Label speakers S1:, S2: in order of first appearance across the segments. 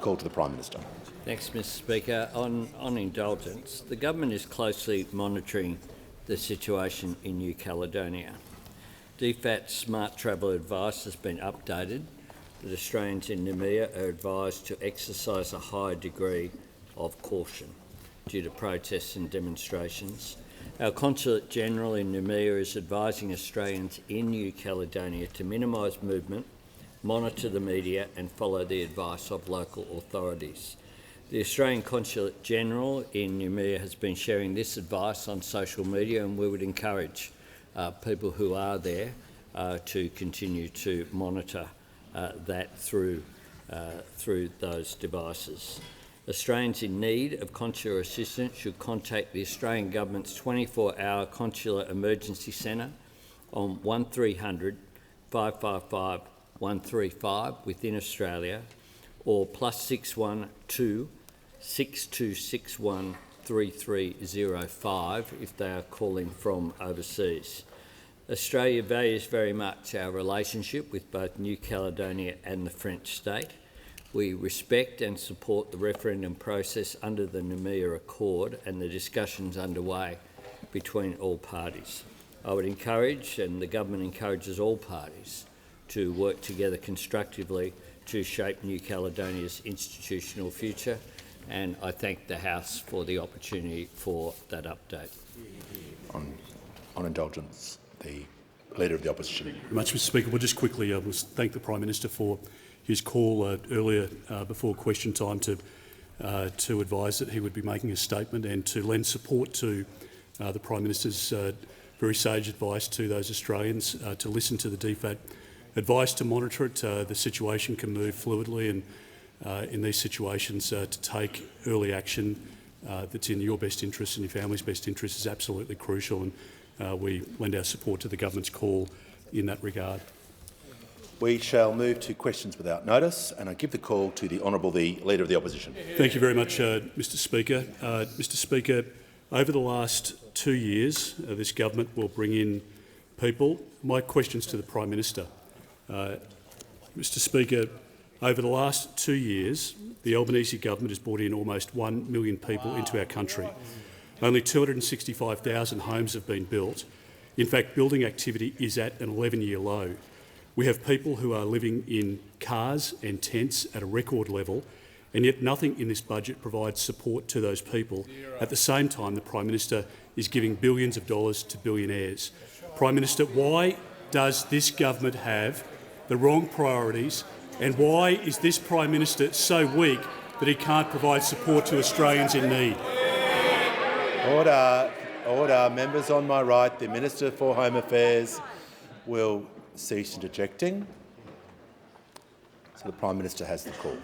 S1: Call to the Prime Minister.
S2: Thanks, Mr Speaker. On indulgence, the government is closely monitoring the situation in New Caledonia. DFAT's smart travel advice has been updated that Australians in Noumea are advised to exercise a high degree of caution due to protests and demonstrations. Our Consulate General in Noumea is advising Australians in New Caledonia to minimise movement, monitor the media and follow the advice of local authorities. The Australian Consulate General in Noumea has been sharing this advice on social media, and we would encourage people who are there to continue to monitor that through those devices. Australians in need of consular assistance should contact the Australian Government's 24-hour Consular Emergency Centre on 1300 555 135 within Australia, or +612 6261 3305 if they are calling from overseas. Australia values very much our relationship with both New Caledonia and the French state. We respect and support the referendum process under the Noumea Accord and the discussions underway between all parties. I would encourage, and the government encourages all parties, to work together constructively to shape New Caledonia's institutional future, and I thank the House for the opportunity for that update.
S1: On indulgence, the Leader of the Opposition.
S3: Thank you very much, Mr Speaker. Well, just quickly, thank the Prime Minister for his call earlier before question time to advise that he would be making a statement and to lend support to the Prime Minister's very sage advice to those Australians to listen to the DFAT advice, to monitor it. The situation can move fluidly, and in these situations to take early action that's in your best interest and your family's best interest is absolutely crucial, and we lend our support to the government's call in that regard.
S1: We shall move to questions without notice, and I give the call to the Honourable the Leader of the Opposition.
S3: Thank you very much, Mr Speaker. Mr Speaker, over the last 2 years, this government will bring in people. My questions to the Prime Minister. Mr Speaker, over the last 2 years, the Albanese government has brought in almost 1 million people into our country. Only 265,000 homes have been built. In fact, building activity is at an 11-year low. We have people who are living in cars and tents at a record level, and yet nothing in this budget provides support to those people. At the same time, the Prime Minister is giving billions of dollars to billionaires. Prime Minister, why does this government have the wrong priorities, and why is this Prime Minister so weak that he can't provide support to Australians in need?
S1: Order. Order. Members on my right, the Minister for Home Affairs will cease interjecting. So the Prime Minister has the call.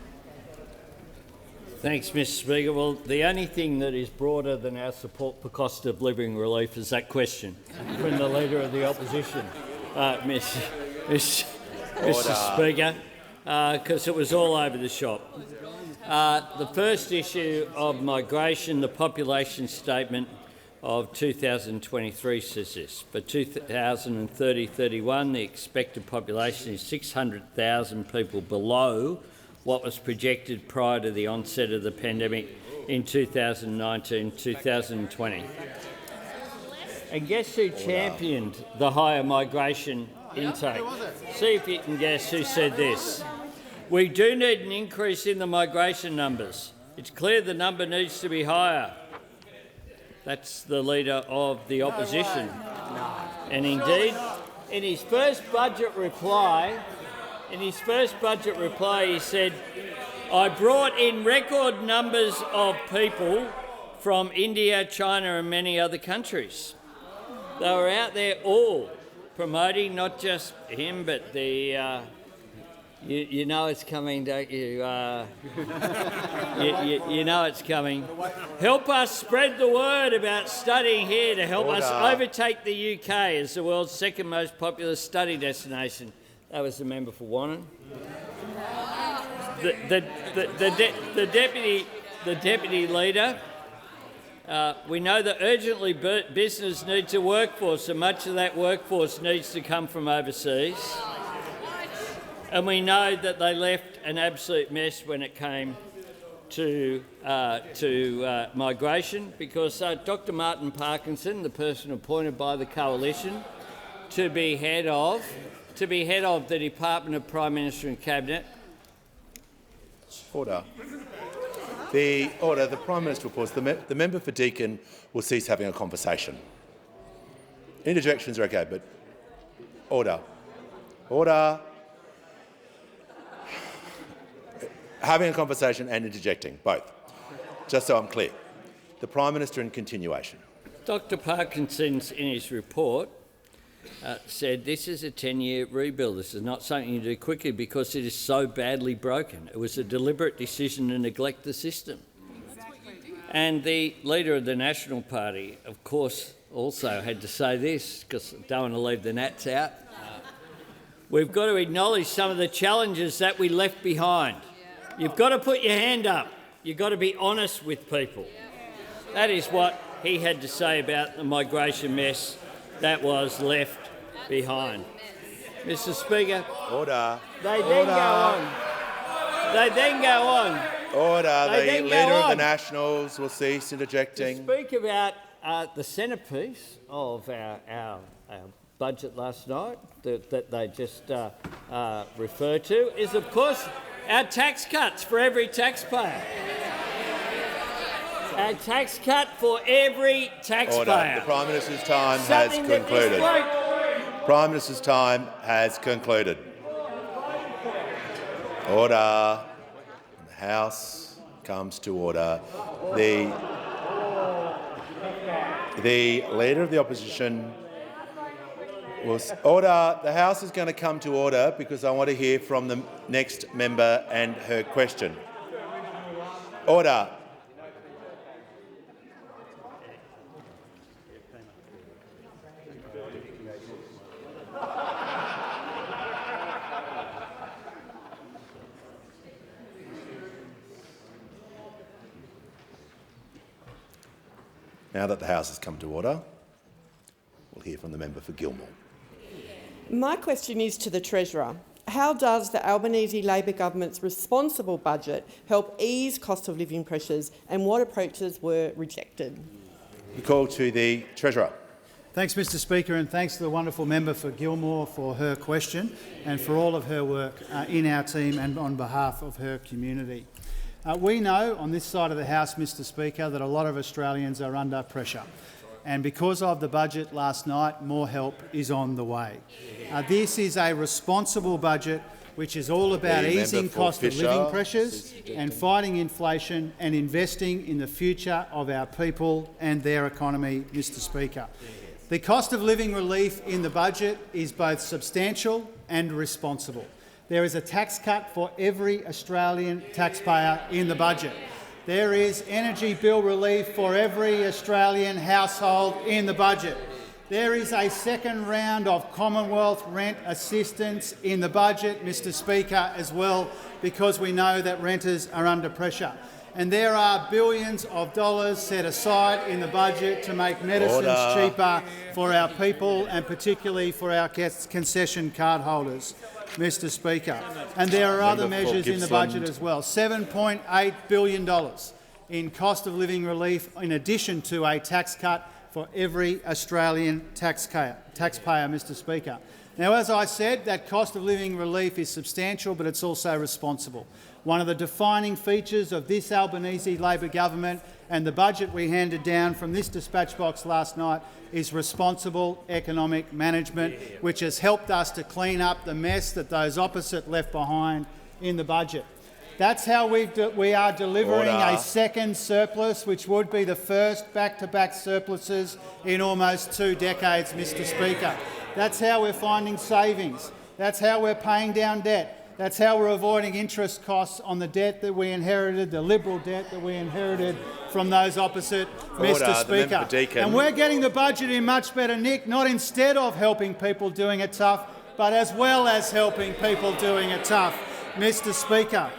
S2: Thanks, Mr Speaker. Well, the only thing that is broader than our support for cost of living relief is that question from the Leader of the Opposition, Mr Speaker, because it was all over the shop. The first issue of migration, the population statement of 2023 says this. For 2030-31, the expected population is 600,000 people below what was projected prior to the onset of the pandemic in 2019-2020. And guess who championed the higher migration intake? See if you can guess who said this. We do need an increase in the migration numbers. It's clear the number needs to be higher. That's the Leader of the Opposition. And indeed, in his first budget reply, he said, I brought in record numbers of people from India, China and many other countries. They were out there all promoting not just him, but the you know it's coming, don't you? You know it's coming. Help us spread the word about studying here to help us overtake the UK as the world's second most popular study destination. That was the member for Wannon. The deputy leader. We know that urgently business needs a workforce, and much of that workforce needs to come from overseas. And we know that they left an absolute mess when it came to migration, because Dr Martin Parkinson, the person appointed by the Coalition to be head of the Department of Prime Minister and Cabinet.
S1: Order. The Prime Minister will pause. The member for Deakin will cease having a conversation. Interjections are okay, but order. Order. Having a conversation and interjecting, both. Just so I'm clear. The Prime Minister in continuation.
S2: Dr Parkinson, in his report, said this is a 10-year rebuild. This is not something you do quickly because it is so badly broken. It was a deliberate decision to neglect the system. And the leader of the National Party, of course, also had to say this, because I don't want to leave the Nats out. We've got to acknowledge some of the challenges that we left behind. You've got to put your hand up. You've got to be honest with people. That is what he had to say about the migration mess that was left behind. Mr Speaker.
S1: Order.
S2: They then go on.
S1: Order. The Leader of the Nationals will cease interjecting.
S2: To speak about the centrepiece of our budget last night that they just referred to is, of course, our tax cuts for every taxpayer. A tax cut for every taxpayer.
S1: Order. The Prime Minister's time has concluded. Prime Minister's time has concluded. Order. The House comes to order. The Leader of the Opposition will order. The House is going to come to order because I want to hear from the next member and her question. Order. Now that the House has come to order, we'll hear from the member for Gilmore.
S4: My question is to the Treasurer. How does the Albanese Labor government's responsible budget help ease cost of living pressures, and what approaches were rejected?
S1: The call to the Treasurer.
S5: Thanks, Mr Speaker, and thanks to the wonderful member for Gilmore for her question and for all of her work in our team and on behalf of her community. We know on this side of the House, Mr Speaker, that a lot of Australians are under pressure. And because of the budget last night, more help is on the way. This is a responsible budget which is all about easing cost of living pressures and fighting inflation and investing in the future of our people and their economy, Mr Speaker. The cost of living relief in the budget is both substantial and responsible. There is a tax cut for every Australian taxpayer in the budget. There is energy bill relief for every Australian household in the budget. There is a second round of Commonwealth rent assistance in the budget, Mr Speaker, as well, because we know that renters are under pressure. And there are billions of dollars set aside in the budget to make medicines cheaper for our people and particularly for our concession card holders, Mr Speaker. And there are other measures in the budget as well. $7.8 billion in cost of living relief in addition to a tax cut for every Australian taxpayer, Mr Speaker. Now, as I said, that cost of living relief is substantial, but it's also responsible. One of the defining features of this Albanese Labor government and the budget we handed down from this dispatch box last night is responsible economic management, which has helped us to clean up the mess that those opposite left behind in the budget. That's how we are delivering a second surplus, which would be the first back-to-back surpluses in almost 2 decades, Mr Speaker. That's how we're finding savings. That's how we're paying down debt. That's how we're avoiding interest costs on the debt that we inherited, the Liberal debt that we inherited from those opposite, Mr Speaker. And we're getting the budget in much better nick, not instead of helping people doing it tough, but as well as helping people doing it tough, Mr Speaker.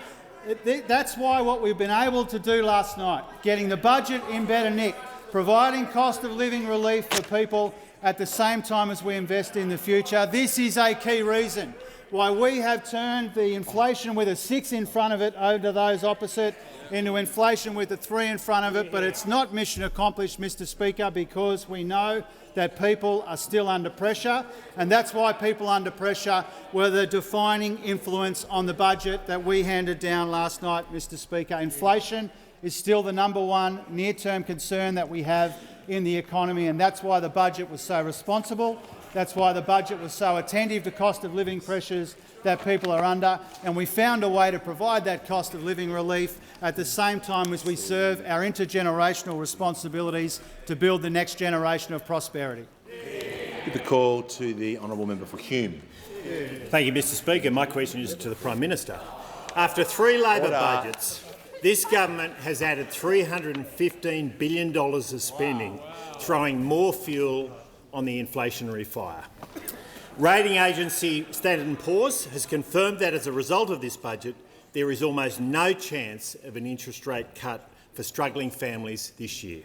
S5: That's why what we've been able to do last night, getting the budget in better nick, providing cost of living relief for people at the same time as we invest in the future. This is a key reason why we have turned the inflation with a 6 in front of it over those opposite into inflation with a 3 in front of it, but it's not mission accomplished, Mr Speaker, because we know that people are still under pressure, and that's why people under pressure were the defining influence on the budget that we handed down last night, Mr Speaker. Inflation is still the #1 near-term concern that we have in the economy, and that's why the budget was so responsible. That's why the budget was so attentive to cost of living pressures that people are under, and we found a way to provide that cost of living relief at the same time as we serve our intergenerational responsibilities to build the next generation of prosperity.
S1: Give the call to the honourable member for Hume.
S6: Thank you, Mr Speaker. My question is to the Prime Minister. After 3 Labor budgets, this government has added $315 billion of spending, throwing more fuel on the inflationary fire. Rating agency Standard & Poor's has confirmed that as a result of this budget, there is almost no chance of an interest rate cut for struggling families this year.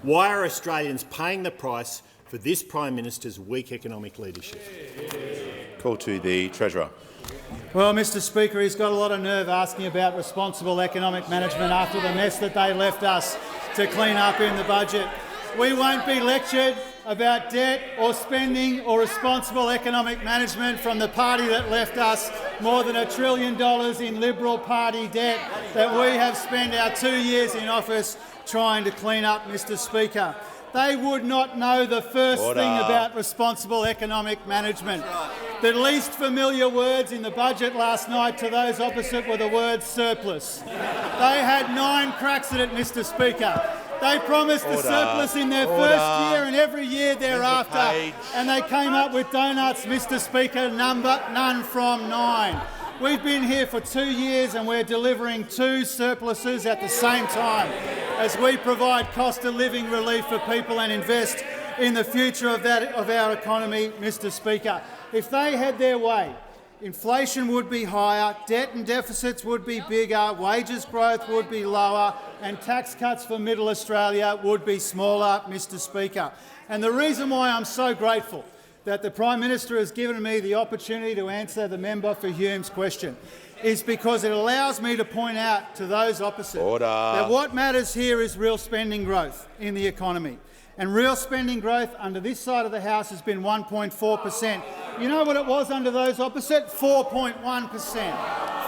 S6: Why are Australians paying the price for this Prime Minister's weak economic leadership?
S1: Call to the Treasurer.
S5: Well, Mr Speaker, he's got a lot of nerve asking about responsible economic management after the mess that they left us to clean up in the budget. We won't be lectured about debt or spending or responsible economic management from the party that left us more than $1 trillion in Liberal Party debt that we have spent our 2 years in office trying to clean up, Mr Speaker. They would not know the first thing about responsible economic management. The least familiar words in the budget last night to those opposite were the word surplus. They had 9 cracks at it, Mr Speaker. They promised a surplus in their first year and every year thereafter, and they came up with donuts, Mr Speaker, none from 9. We've been here for 2 years and we're delivering 2 surpluses at the same time as we provide cost of living relief for people and invest in the future of our economy, Mr Speaker. If they had their way, inflation would be higher, debt and deficits would be bigger, wages growth would be lower, and tax cuts for Middle Australia would be smaller, Mr Speaker. And the reason why I'm so grateful that the Prime Minister has given me the opportunity to answer the member for Hume's question is because it allows me to point out to those opposite that what matters here is real spending growth in the economy. And real spending growth under this side of the House has been 1.4%. You know what it was under those opposite? 4.1%.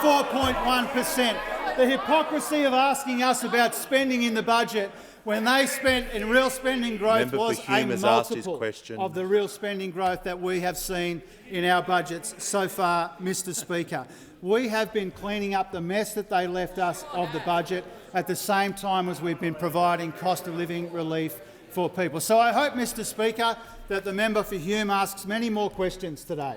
S5: 4.1%. The hypocrisy of asking us about spending in the budget when they spent in real spending growth was a multiple of the real spending growth that we have seen in our budgets so far, Mr Speaker. We have been cleaning up the mess that they left us of the budget at the same time as we've been providing cost of living relief for people. So I hope, Mr Speaker, that the member for Hume asks many more questions today,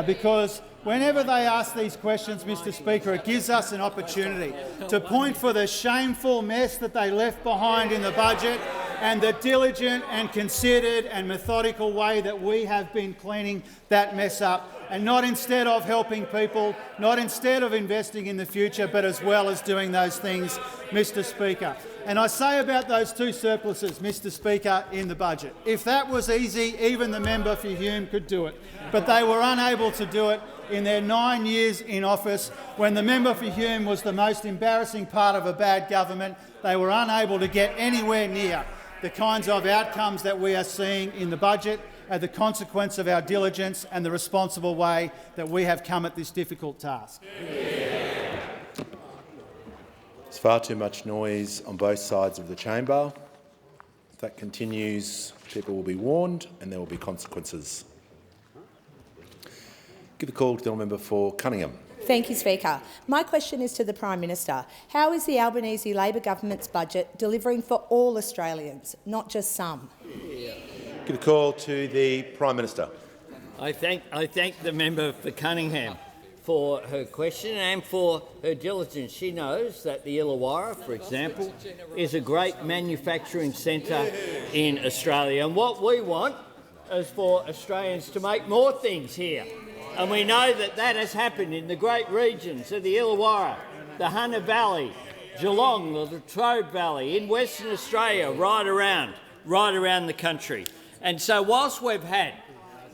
S5: because whenever they ask these questions, Mr Speaker, it gives us an opportunity to point for the shameful mess that they left behind in the budget and the diligent and considered and methodical way that we have been cleaning that mess up, and not instead of helping people, not instead of investing in the future, but as well as doing those things, Mr Speaker. And I say about those 2 surpluses, Mr Speaker, in the budget, if that was easy, even the member for Hume could do it. But they were unable to do it in their 9 years in office. When the member for Hume was the most embarrassing part of a bad government, they were unable to get anywhere near the kinds of outcomes that we are seeing in the budget as the consequence of our diligence and the responsible way that we have come at this difficult task.
S1: There's far too much noise on both sides of the chamber. If that continues, people will be warned and there will be consequences. Give the call to the member for Cunningham.
S7: Thank you, Speaker. My question is to the Prime Minister. How is the Albanese Labor government's budget delivering for all Australians, not just some?
S1: Give a call to the Prime Minister.
S2: I thank the member for Cunningham for her question and for her diligence. She knows that the Illawarra, for example, is a great manufacturing centre in Australia, and what we want is for Australians to make more things here. And we know that that has happened in the great regions of the Illawarra, the Hunter Valley, Geelong, the Latrobe Valley, in Western Australia, right around the country. And so whilst we've had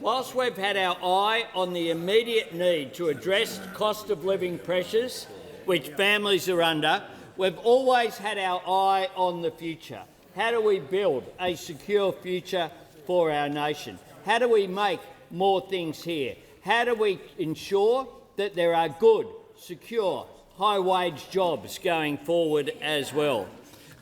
S2: whilst we've had our eye on the immediate need to address cost of living pressures which families are under, we've always had our eye on the future. How do we build a secure future for our nation? How do we make more things here? How do we ensure that there are good, secure, high-wage jobs going forward as well?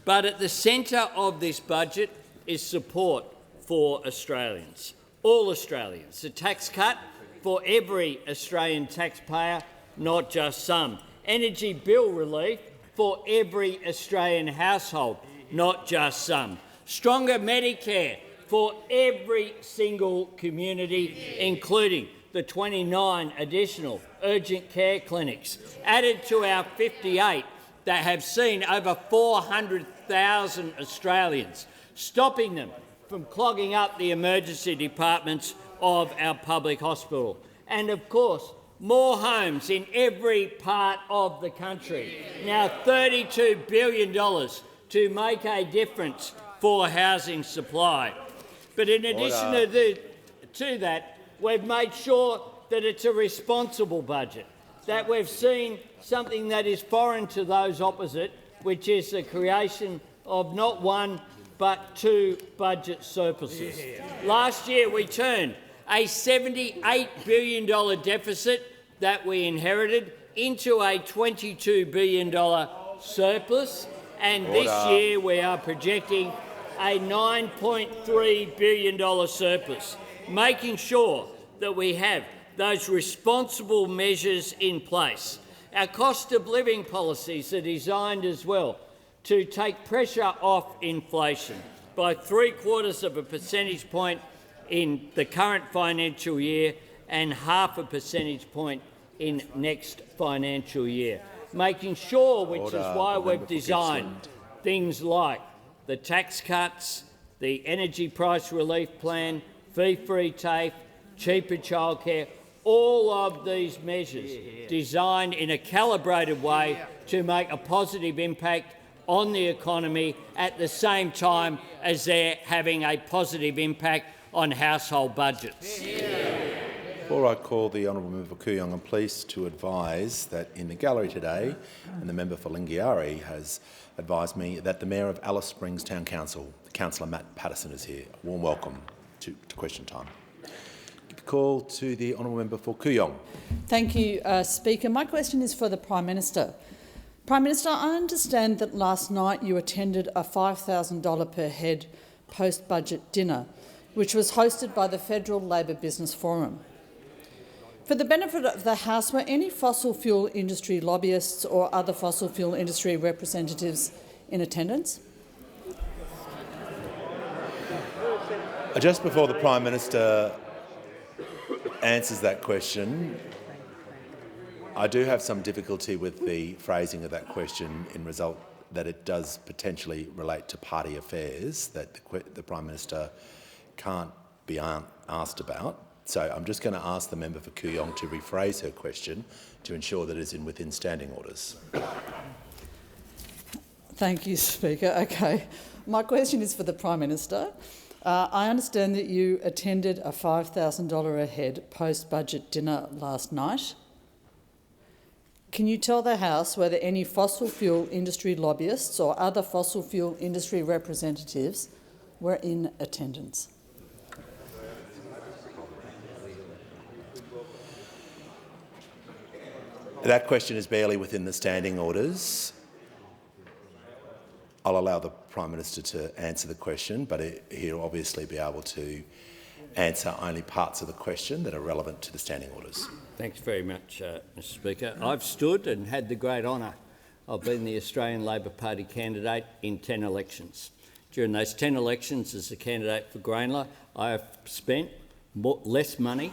S2: But at the centre of this budget is support for Australians, all Australians. A tax cut for every Australian taxpayer, not just some. Energy bill relief for every Australian household, not just some. Stronger Medicare for every single community, including the 29 additional urgent care clinics added to our 58 that have seen over 400,000 Australians, stopping them from clogging up the emergency departments of our public hospital. And of course, more homes in every part of the country. Now $32 billion to make a difference for housing supply. But in addition to that, we've made sure that it's a responsible budget, that we've seen something that is foreign to those opposite, which is the creation of not one but two budget surpluses. Last year we turned a $78 billion deficit that we inherited into a $22 billion surplus, and this year we are projecting a $9.3 billion surplus, making sure that we have those responsible measures in place. Our cost of living policies are designed as well to take pressure off inflation by 0.75 percentage point in the current financial year and 0.5 percentage point in next financial year, making sure, which is why we've designed things like the tax cuts, the energy price relief plan, fee-free TAFE, cheaper childcare, all of these measures designed in a calibrated way to make a positive impact on the economy at the same time as they're having a positive impact on household budgets.
S1: Before I call the honourable member for Kooyong, I'm pleased to advise that in the gallery today, and the member for Lingiari has advised me that the Mayor of Alice Springs Town Council, Councillor Matt Patterson, is here. A warm welcome to question time. Call to the honourable member for Kooyong.
S8: Thank you, Speaker. My question is for the Prime Minister. Prime Minister, I understand that last night you attended a $5,000 per head post-budget dinner, which was hosted by the Federal Labor Business Forum. For the benefit of the House, were any fossil fuel industry lobbyists or other fossil fuel industry representatives in attendance?
S1: Just before the Prime Minister answers that question, I do have some difficulty with the phrasing of that question in result that it does potentially relate to party affairs that the Prime Minister can't be asked about. So I'm just going to ask the member for Kooyong to rephrase her question to ensure that it is within standing orders.
S8: Thank you, Speaker. Okay. My question is for the Prime Minister. I understand that you attended a $5,000 a head post-budget dinner last night. Can you tell the House whether any fossil fuel industry lobbyists or other fossil fuel industry representatives were in attendance?
S1: That question is barely within the standing orders. I'll allow the Prime Minister to answer the question, but he'll obviously be able to answer only parts of the question that are relevant to the standing orders.
S2: Thanks very much, Mr Speaker. I've stood and had the great honour of being the Australian Labor Party candidate in 10 elections. During those 10 elections as a candidate for Grainler, I have spent less money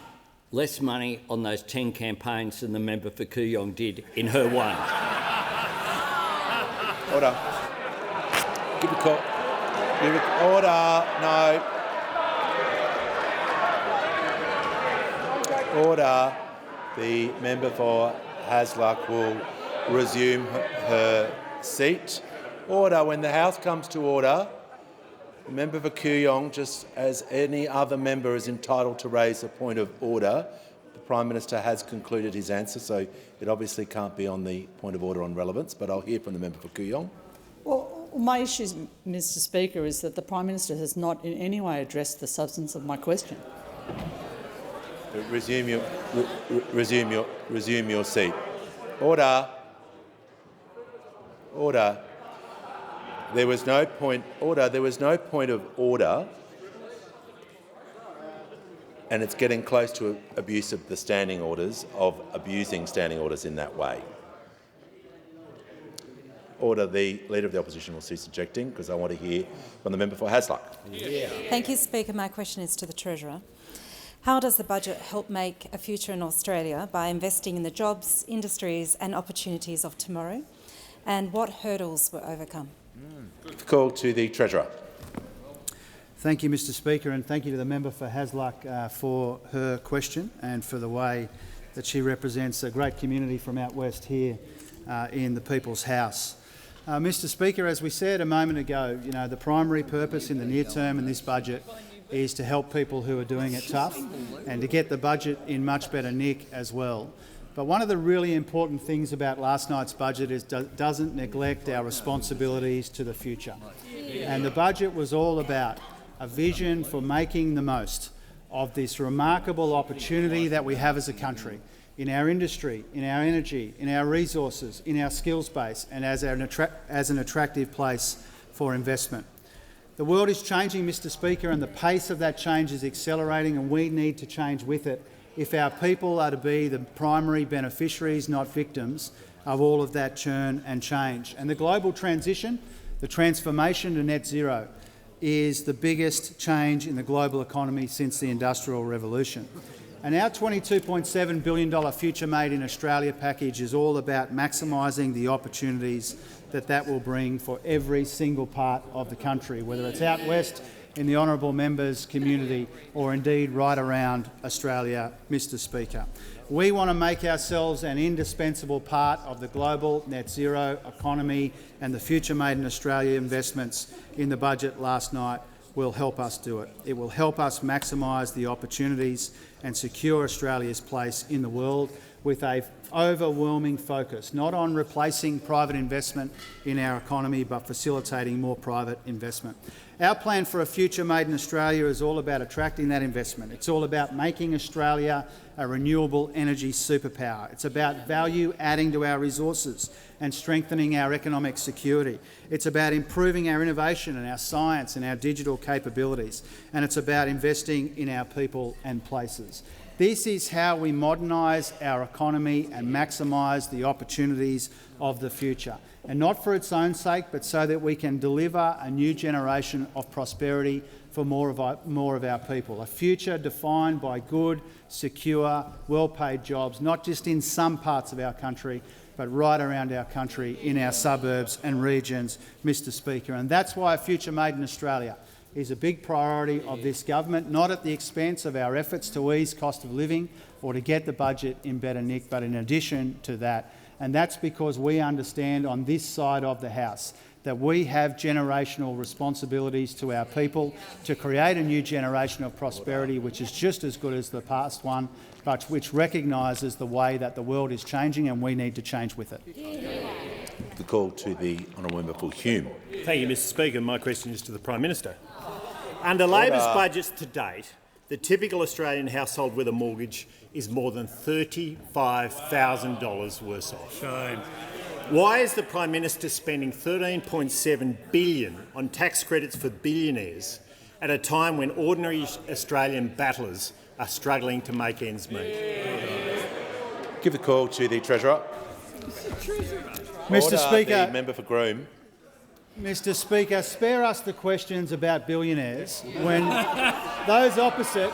S2: on those 10 campaigns than the member for Kooyong did in her one.
S1: Order. Give a call. Give it. Order. No. Order. The member for Hasluck will resume her seat. Order. When the House comes to order, The member for Kooyong, just as any other member, is entitled to raise a point of order. The Prime Minister has concluded his answer, so it obviously can't be on the point of order on relevance, but I'll hear from the member for Kooyong.
S8: Well, my issue, Mr Speaker, is that the Prime Minister has not in any way addressed the substance of my question.
S1: Resume your seat. Order. Order. There was no point. Order. There was no point of order, and it's getting close to abuse of the standing orders, of abusing standing orders in that way. Order. The Leader of the Opposition will cease objecting, because I want to hear from the member for Hasluck.
S9: Thank you, Speaker. My question is to the Treasurer. How does the budget help make a future in Australia by investing in the jobs, industries and opportunities of tomorrow? And what hurdles were overcome?
S1: Call to the Treasurer.
S5: Thank you, Mr Speaker, and thank you to the member for Hasluck for her question and for the way that she represents a great community from out west here in the People's House. Mr Speaker, as we said a moment ago, the primary purpose in the near term in this budget is to help people who are doing it tough and to get the budget in much better nick as well. But one of the really important things about last night's budget is doesn't neglect our responsibilities to the future. And the budget was all about a vision for making the most of this remarkable opportunity that we have as a country in our industry, in our energy, in our resources, in our skills base, and as an attractive place for investment. The world is changing, Mr Speaker, and the pace of that change is accelerating, and we need to change with it if our people are to be the primary beneficiaries, not victims, of all of that churn and change. And the global transition, the transformation to net zero, is the biggest change in the global economy since the Industrial Revolution. And our $22.7 billion Future Made in Australia package is all about maximising the opportunities that will bring for every single part of the country, whether it's out west in the honourable member's community or indeed right around Australia, Mr Speaker. We want to make ourselves an indispensable part of the global net zero economy, and the Future Made in Australia investments in the budget last night will help us do it. It will help us maximise the opportunities and secure Australia's place in the world with an overwhelming focus, not on replacing private investment in our economy, but facilitating more private investment. Our plan for a future made in Australia is all about attracting that investment. It's all about making Australia a renewable energy superpower. It's about value adding to our resources and strengthening our economic security. It's about improving our innovation and our science and our digital capabilities. And it's about investing in our people and places. This is how we modernise our economy and maximise the opportunities of the future. And not for its own sake, but so that we can deliver a new generation of prosperity for more of our people. A future defined by good, secure, well-paid jobs, not just in some parts of our country, but right around our country, in our suburbs and regions, Mr Speaker. And that's why a future made in Australia is a big priority of this government, not at the expense of our efforts to ease cost of living or to get the budget in better nick, but in addition to that. And that's because we understand on this side of the House that we have generational responsibilities to our people to create a new generation of prosperity which is just as good as the past one, but which recognises the way that the world is changing and we need to change with it.
S1: The call to the honourable member for Hume.
S6: Thank you, Mr Speaker. My question is to the Prime Minister. Under Labor's budgets to date, the typical Australian household with a mortgage is more than $35,000 worse off.
S3: Shame.
S6: Why is the Prime Minister spending $13.7 billion on tax credits for billionaires at a time when ordinary Australian battlers are struggling to make ends meet?
S1: Give the call to the Treasurer.
S5: Mr Speaker,
S1: the member for Groom.
S5: Mr Speaker, spare us the questions about billionaires when those opposite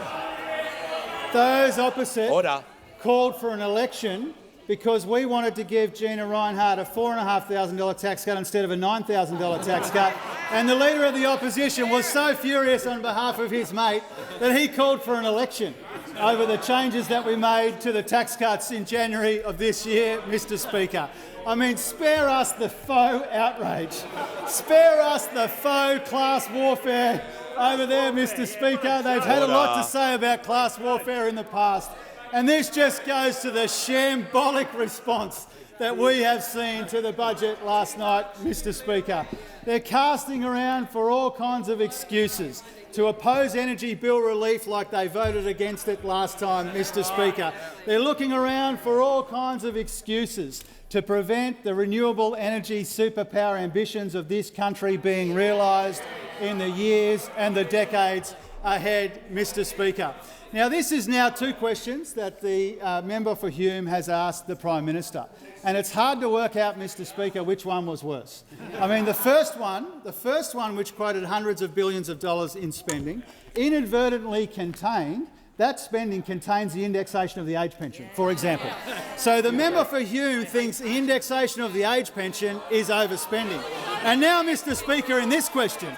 S1: Order.
S5: called for an election because we wanted to give Gina Rinehart a $4,500 tax cut instead of a $9,000 tax cut, and the Leader of the Opposition was so furious on behalf of his mate that he called for an election. over the changes that we made to the tax cuts in January of this year, Mr Speaker. I mean, spare us the faux outrage. Spare us the faux class warfare over there, Mr Speaker. They've had a lot to say about class warfare in the past. And this just goes to the shambolic response that we have seen to the budget last night, Mr Speaker. They're casting around for all kinds of excuses to oppose energy bill relief like they voted against it last time, Mr Speaker. They're looking around for all kinds of excuses to prevent the renewable energy superpower ambitions of this country being realised in the years and the decades ahead, Mr Speaker. Now, this is now two questions that the member for Hume has asked the Prime Minister, and it's hard to work out, Mr Speaker, which one was worse. I mean, the first one, which quoted hundreds of billions of dollars in spending, inadvertently contained that spending contains the indexation of the age pension, for example. So the member for Hume thinks the indexation of the age pension is overspending. And now, Mr Speaker, in this question,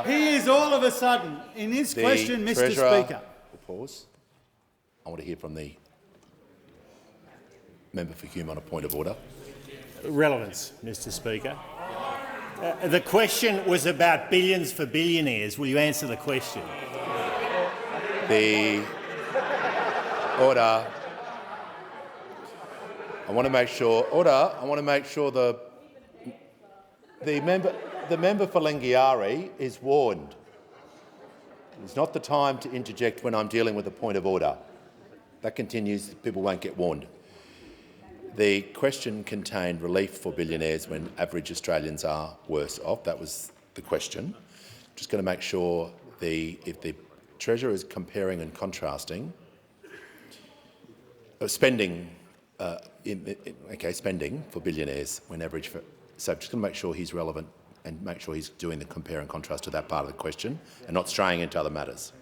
S5: he is all of a sudden, in this question, Mr Speaker.
S1: Pause. I want to hear from the member for Hume on a point of order.
S6: Relevance, Mr Speaker. The question was about billions for billionaires. Will you answer the question?
S1: The order. I want to make sure. The member for Lingiari is warned. It's not the time to interject when I'm dealing with a point of order. That continues. People won't get warned. The question contained relief for billionaires when average Australians are worse off. That was the question. Just going to make sure if the Treasurer is comparing and contrasting spending, spending for billionaires when average for. So just going to make sure he's relevant and make sure he's doing the compare and contrast to that part of the question and not straying into other matters.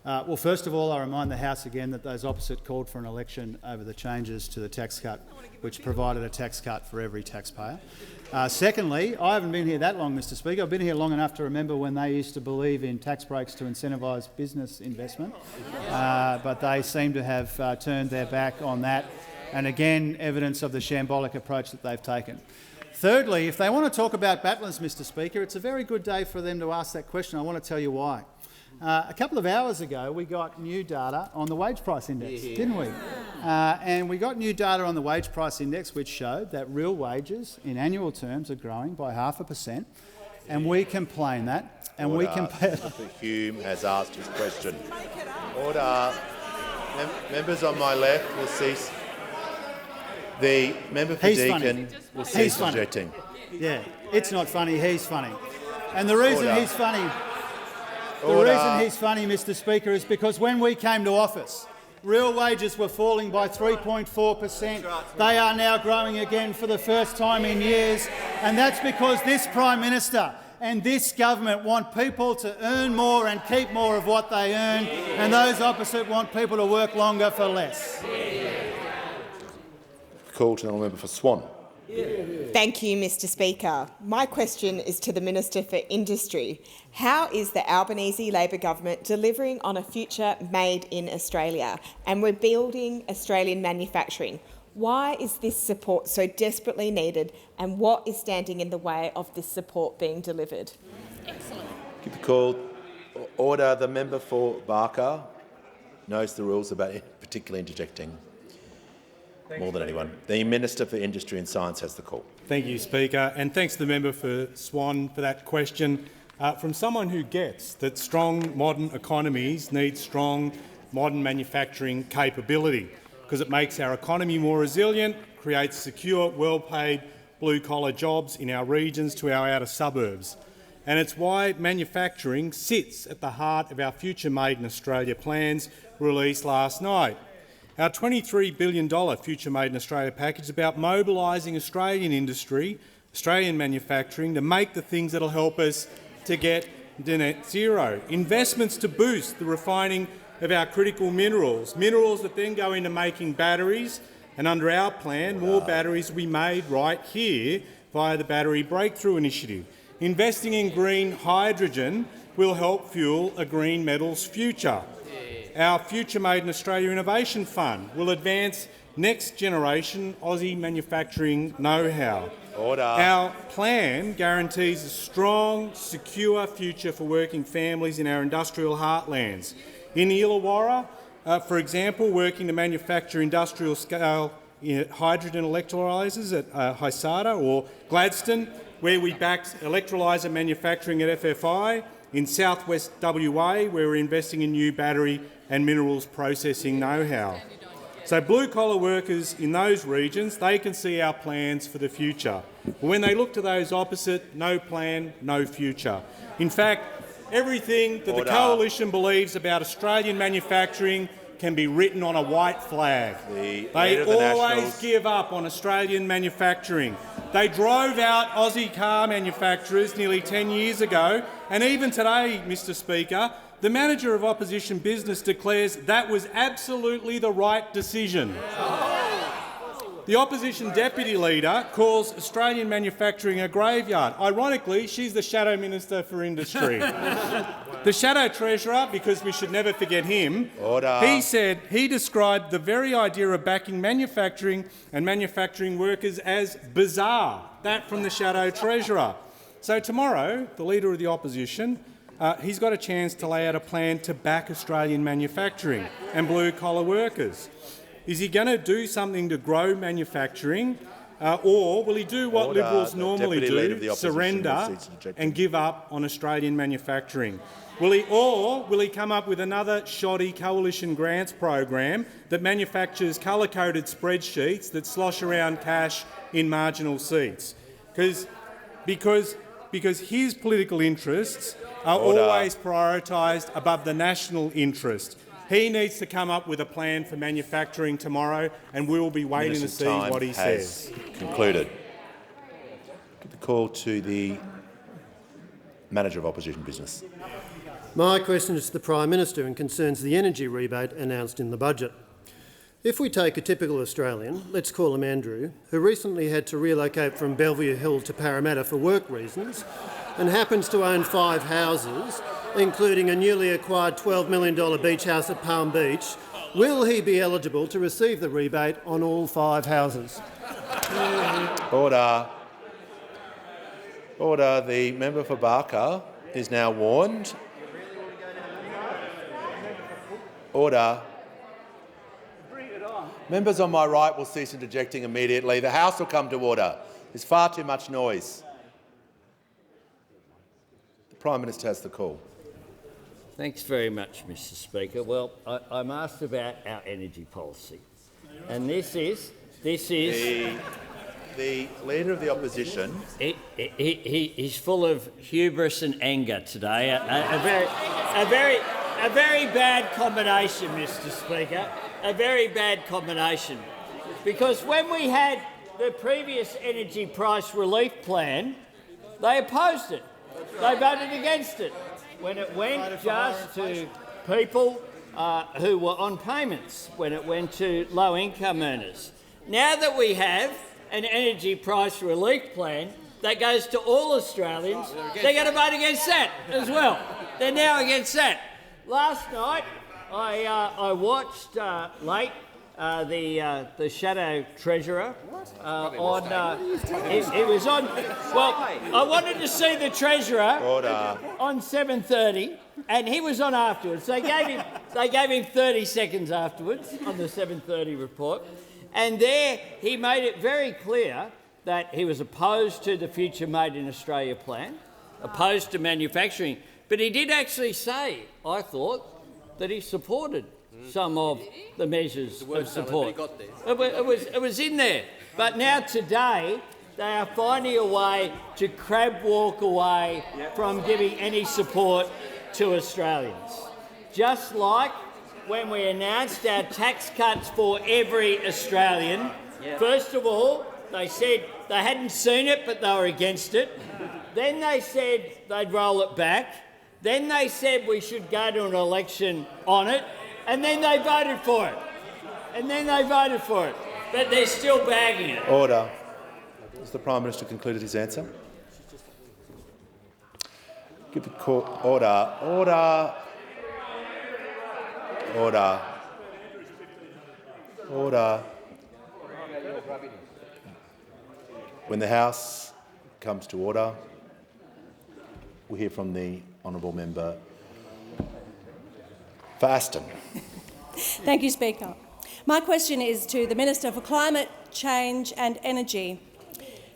S5: Well, first of all, I remind the House again that those opposite called for an election over the changes to the tax cut, which provided a tax cut for every taxpayer. Secondly, I haven't been here that long, Mr Speaker. I've been here long enough to remember when they used to believe in tax breaks to incentivise business investment, but they seem to have turned their back on that, and again, evidence of the shambolic approach that they've taken. Thirdly, if they want to talk about battlers, Mr Speaker, it's a very good day for them to ask that question. I want to tell you why. A couple of hours ago, we got new data on the wage price index, didn't we? And we got new data on the wage price index which showed that real wages in annual terms are growing by 0.5%, and we complain that. And
S1: Order.
S5: We compare.
S1: Hume has asked his question. Order. Members on my left will cease. The member for Deakin will cease objecting.
S5: Yeah, it's not funny. He's funny, and the reason he's funny. The reason he's funny, Mr Speaker, is because when we came to office, real wages were falling by 3.4%. They are now growing again for the first time in years, and that's because this Prime Minister and this government want people to earn more and keep more of what they earn, and those opposite want people to work longer for less.
S1: Call to the member for Swan.
S10: Thank you, Mr Speaker. My question is to the Minister for Industry. How is the Albanese Labor government delivering on a future made in Australia and rebuilding Australian manufacturing? Why is this support so desperately needed, and what is standing in the way of this support being delivered?
S1: Excellent. Keep the call. Order. The member for Barker knows the rules about particularly interjecting. More than anyone. The Minister for Industry and Science has the call.
S11: Thank you, Speaker, and thanks to the member for Swan for that question. From someone who gets that strong modern economies need strong modern manufacturing capability, because it makes our economy more resilient, creates secure, well-paid blue-collar jobs in our regions to our outer suburbs. And it's why manufacturing sits at the heart of our Future Made in Australia plans released last night. Our $23 billion Future Made in Australia package is about mobilising Australian industry, Australian manufacturing to make the things that will help us to get to net zero. Investments to boost the refining of our critical minerals, minerals that then go into making batteries, and under our plan, more batteries will be made right here via the Battery Breakthrough Initiative. Investing in green hydrogen will help fuel a green metals future. Our Future Made in Australia Innovation Fund will advance next-generation Aussie manufacturing know-how.
S1: Order.
S11: Our plan guarantees a strong, secure future for working families in our industrial heartlands. In Illawarra, for example, working to manufacture industrial-scale hydrogen electrolysers at Hysata, or Gladstone, where we backed electrolyser manufacturing at FFI, in southwest WA, where we're investing in new battery and minerals processing know-how. So blue-collar workers in those regions, they can see our plans for the future. But when they look to those opposite, no plan, no future. In fact, everything that the Coalition believes about Australian manufacturing can be written on a white flag. They always give up on Australian manufacturing. They drove out Aussie car manufacturers nearly 10 years ago, and even today, Mr Speaker, the manager of opposition business declares that was absolutely the right decision. The opposition deputy leader calls Australian manufacturing a graveyard. Ironically, she's the Shadow Minister for Industry. The Shadow Treasurer, because we should never forget him, he described the very idea of backing manufacturing and manufacturing workers as bizarre. That from the Shadow Treasurer. So tomorrow, the Leader of the Opposition, he's got a chance to lay out a plan to back Australian manufacturing and blue-collar workers. Is he going to do something to grow manufacturing, or will he do what Liberals normally do, surrender and give up on Australian manufacturing? Will he come up with another shoddy coalition grants program that manufactures colour-coded spreadsheets that slosh around cash in marginal seats? Because his political interests are always prioritised above the national interest. He needs to come up with a plan for manufacturing tomorrow, and we will be waiting to see what he says.
S1: Concluded. The call to the Manager of Opposition Business.
S12: My question is to the Prime Minister and concerns the energy rebate announced in the budget. If we take a typical Australian, let's call him Andrew, who recently had to relocate from Bellevue Hill to Parramatta for work reasons and happens to own 5 houses, including a newly acquired $12 million beach house at Palm Beach, will he be eligible to receive the rebate on all 5 houses?
S1: Order. Order. The member for Barker is now warned. Order. Members on my right will cease interjecting immediately. The House will come to order. There's far too much noise. The Prime Minister has the call.
S2: Thanks very much, Mr Speaker. Well, I'm asked about our energy policy, and this is
S1: the Leader of the Opposition.
S2: He's full of hubris and anger today. A very bad combination, Mr Speaker. A very bad combination, because when we had the previous energy price relief plan, they opposed it. They voted against it when it went just to people who were on payments, when it went to low-income earners. Now that we have an energy price relief plan that goes to all Australians, they're going to vote against that as well. They're now against that. Last night, I watched late the Shadow Treasurer on. It was on. Well, I wanted to see the Treasurer on 7:30, and he was on afterwards. They gave him 30 seconds afterwards on the 7:30 report, and there he made it very clear that he was opposed to the Future Made in Australia plan, opposed to manufacturing, but he did actually say, I thought, that he supported some of the measures of support. It was in there. But now today, they are finding a way to crab walk away from giving any support to Australians. Just like when we announced our tax cuts for every Australian, first of all, they said they hadn't seen it, but they were against it. Then they said they'd roll it back. Then they said we should go to an election on it, and then they voted for it. But they're still bagging it.
S1: Order. Has the Prime Minister concluded his answer? Give the call. Order. Order. Order. Order. When the House comes to order, we'll hear from the honourable member for Aston.
S13: Thank you, Speaker. My question is to the Minister for Climate Change and Energy.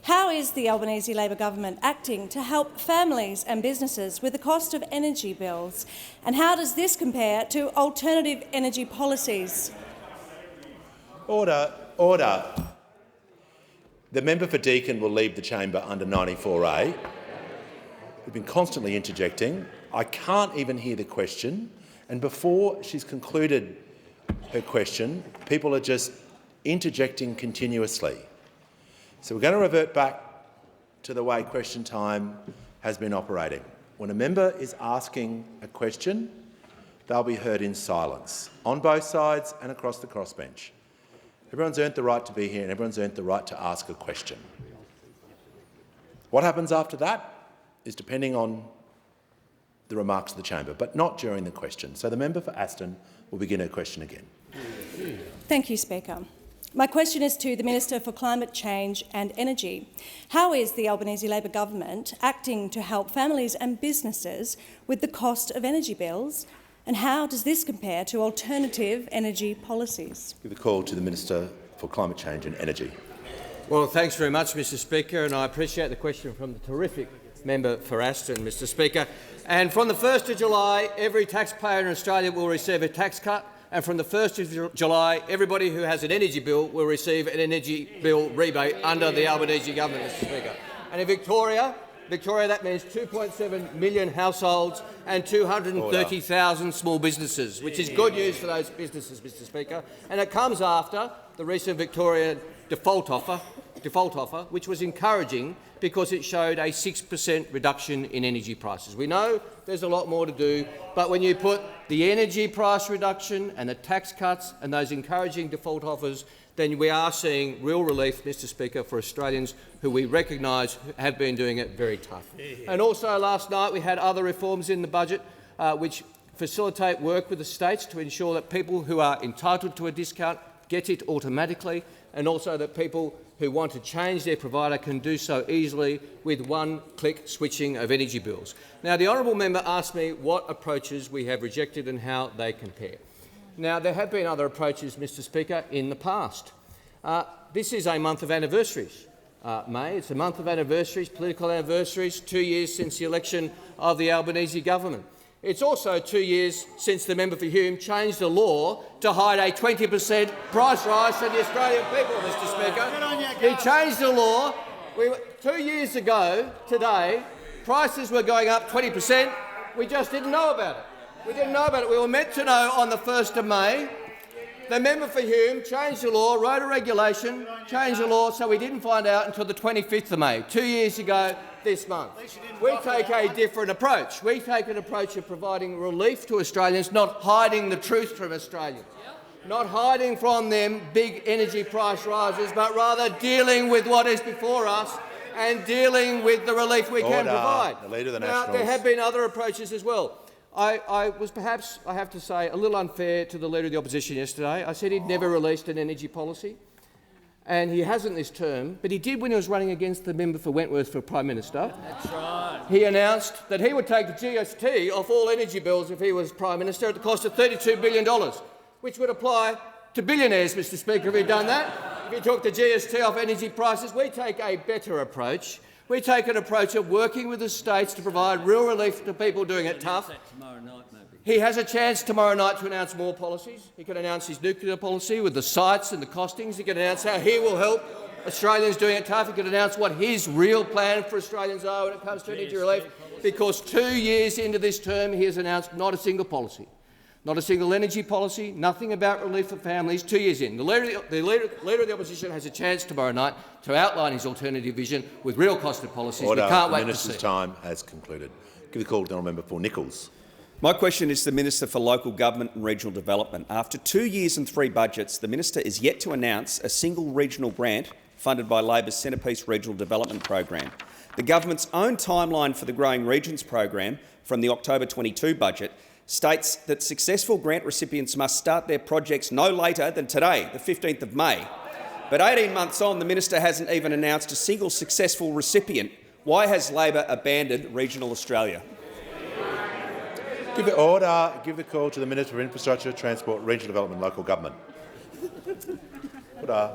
S13: How is the Albanese Labor government acting to help families and businesses with the cost of energy bills? And how does this compare to alternative energy policies?
S1: Order. Order. The member for Deakin will leave the chamber under 94A. We've been constantly interjecting. I can't even hear the question. And before she's concluded her question, people are just interjecting continuously. So we're going to revert back to the way question time has been operating. When a member is asking a question, they'll be heard in silence, on both sides and across the crossbench. Everyone's earned the right to be here and everyone's earned the right to ask a question. What happens after that is depending on the remarks of the chamber, but not during the question. So the member for Aston will begin her question again.
S13: Thank you, Speaker. My question is to the Minister for Climate Change and Energy. How is the Albanese Labor government acting to help families and businesses with the cost of energy bills, and how does this compare to alternative energy policies?
S1: Give a call to the Minister for Climate Change and Energy.
S14: Well, thanks very much, Mr Speaker, and I appreciate the question from the terrific member for Aston, Mr Speaker. And from the 1st of July, every taxpayer in Australia will receive a tax cut, and from the 1st of July, everybody who has an energy bill will receive an energy bill rebate under the Albanese government, Mr Speaker. And in Victoria, that means 2.7 million households and 230,000 small businesses, which is good news for those businesses, Mr Speaker. And it comes after the recent Victorian default offer, which was encouraging because it showed a 6% reduction in energy prices. We know there's a lot more to do, but when you put the energy price reduction and the tax cuts and those encouraging default offers, then we are seeing real relief, Mr Speaker, for Australians who we recognise have been doing it very tough. And also last night we had other reforms in the budget which facilitate work with the states to ensure that people who are entitled to a discount get it automatically, and also that people who want to change their provider can do so easily with one-click switching of energy bills. Now, the honourable member asked me what approaches we have rejected and how they compare. Now, there have been other approaches, Mr Speaker, in the past. This is a month of anniversaries. May, it's a month of anniversaries, political anniversaries, 2 years since the election of the Albanese government. It's also 2 years since the member for Hume changed the law to hide a 20% price rise to the Australian people, Mr Speaker. He changed the law. 2 years ago today, prices were going up 20%. We just didn't know about it. We didn't know about it. We were meant to know on the 1st of May. The member for Hume changed the law, wrote a regulation, changed the law, so we didn't find out until the 25th of May, 2 years ago this month. We take a different approach. We take an approach of providing relief to Australians, not hiding the truth from Australians, not hiding from them big energy price rises, but rather dealing with what is before us and dealing with the relief we can provide.
S1: The Leader of the
S14: Now,
S1: Nationals.
S14: there have been other approaches as well. I was perhaps, I have to say, a little unfair to the Leader of the Opposition yesterday. I said he'd never released an energy policy, and he hasn't this term, but he did when he was running against the member for Wentworth for Prime Minister.
S2: That's right.
S14: He announced that he would take the GST off all energy bills if he was Prime Minister at the cost of $32 billion, which would apply to billionaires, Mr Speaker, if he'd done that. If he took the GST off energy prices, we take a better approach. We take an approach of working with the states to provide real relief to people doing it tough. He has a chance tomorrow night to announce more policies. He can announce his nuclear policy with the sites and the costings. He can announce how he will help Australians doing it tough. He can announce what his real plan for Australians are when it comes to energy relief, because 2 years into this term he has announced not a single policy. Not a single energy policy, nothing about relief for families 2 years in. The Leader of the Opposition has a chance tomorrow night to outline his alternative vision with real costed policies.
S1: Order.
S14: We can't wait
S1: the
S14: to see.
S1: Minister's time has concluded. Give the call to the honourable member for Nichols.
S15: My question is to the Minister for Local Government and Regional Development. After 2 years and 3 budgets, the Minister is yet to announce a single regional grant funded by Labor's centrepiece regional development program. The government's own timeline for the Growing Regions program from the October 22 budget states that successful grant recipients must start their projects no later than today, the 15th of May. But 18 months on, the minister hasn't even announced a single successful recipient. Why has Labor abandoned regional Australia?
S1: Give the order. Give the call to the Minister for Infrastructure, Transport, Regional Development and Local Government. Order.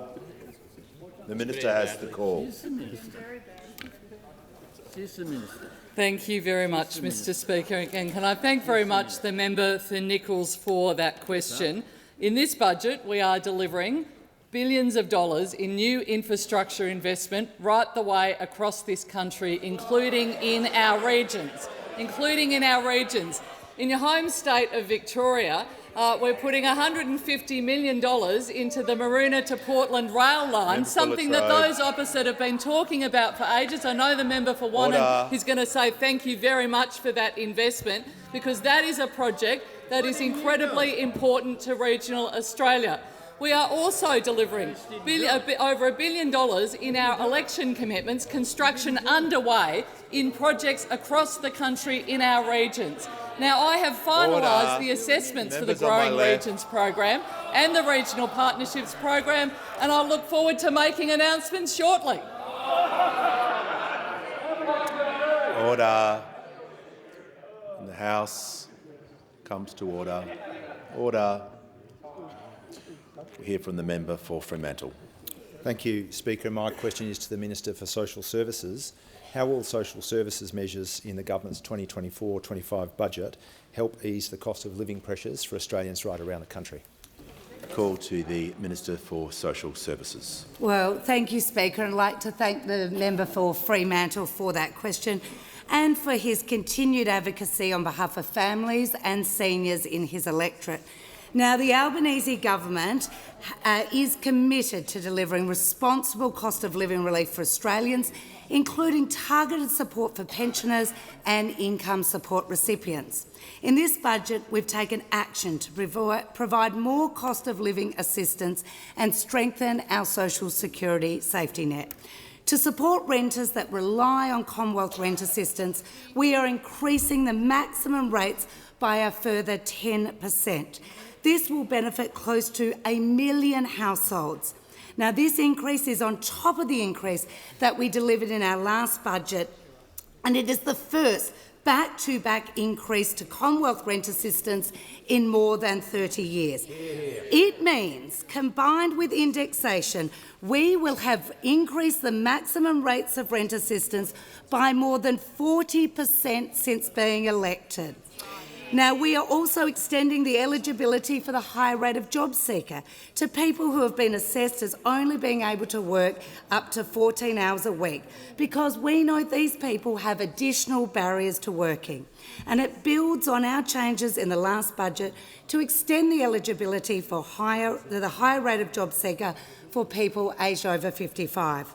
S1: The Minister has the call.
S16: Thank you very much, Mr Speaker. And can I thank very much the member for Nichols for that question. In this budget, we are delivering billions of dollars in new infrastructure investment right the way across this country, including in our regions. In your home state of Victoria, we're putting $150 million into the Maroona to Portland rail line, something that those opposite have been talking about for ages. I know the member for Wannon is going to say thank you very much for that investment, because that is a project that is incredibly important to regional Australia. We are also delivering over $1 billion in our election commitments, construction underway in projects across the country in our regions. Now, I have finalised the assessments for the Growing Regions program and the Regional Partnerships program, and I look forward to making announcements shortly.
S1: Order. And the House comes to order. Order. We hear from the member for Fremantle.
S17: Thank you, Speaker. My question is to the Minister for Social Services. How will social services measures in the government's 2024-25 budget help ease the cost of living pressures for Australians right around the country?
S1: Call to the Minister for Social Services.
S18: Well, thank you, Speaker. I'd like to thank the member for Fremantle for that question and for his continued advocacy on behalf of families and seniors in his electorate. Now, the Albanese government is committed to delivering responsible cost of living relief for Australians, including targeted support for pensioners and income support recipients. In this budget, we've taken action to provide more cost of living assistance and strengthen our social security safety net. To support renters that rely on Commonwealth rent assistance, we are increasing the maximum rates by a further 10%. This will benefit close to 1 million households. Now, this increase is on top of the increase that we delivered in our last budget, and it is the first back-to-back increase to Commonwealth rent assistance in more than 30 years. It means, combined with indexation, we will have increased the maximum rates of rent assistance by more than 40% since being elected. Now, we are also extending the eligibility for the higher rate of job seeker to people who have been assessed as only being able to work up to 14 hours a week, because we know these people have additional barriers to working. And it builds on our changes in the last budget to extend the eligibility for the higher rate of job seeker for people aged over 55.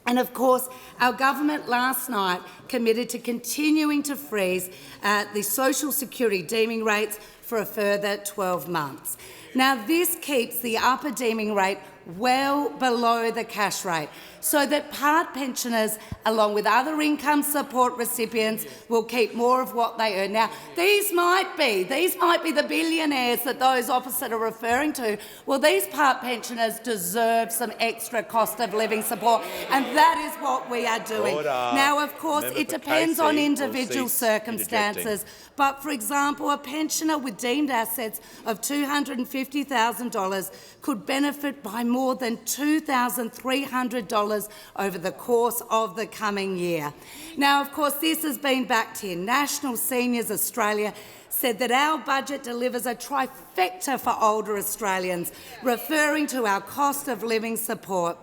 S18: And of course, our government last night committed to continuing to freeze the social security deeming rates for a further 12 months. Now, this keeps the upper deeming rate well below the cash rate, so that part pensioners, along with other income support recipients, will keep more of what they earn. Now, these might be the billionaires that those opposite are referring to. Well, these part pensioners deserve some extra cost of living support, and that is what we are doing. Now, of course, it depends on individual circumstances, but, for example, a pensioner with deemed assets of $250,000 could benefit by more than $2,300 over the course of the coming year. Now, of course, this has been backed here. National Seniors Australia said that our budget delivers a trifecta for older Australians, referring to our cost of living support.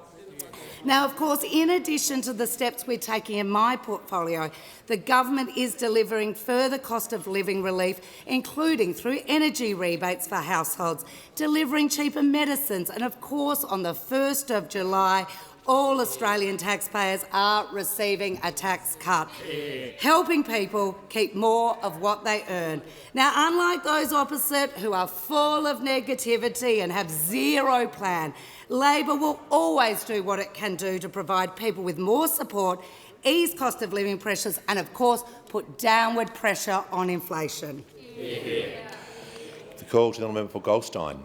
S18: Now, of course, in addition to the steps we're taking in my portfolio, the government is delivering further cost of living relief, including through energy rebates for households, delivering cheaper medicines, and of course, on the 1st of July, all Australian taxpayers are receiving a tax cut, helping people keep more of what they earn. Now, unlike those opposite who are full of negativity and have zero plan, Labor will always do what it can do to provide people with more support, ease cost of living pressures and, of course, put downward pressure on inflation.
S1: The call to the member for Goldstein.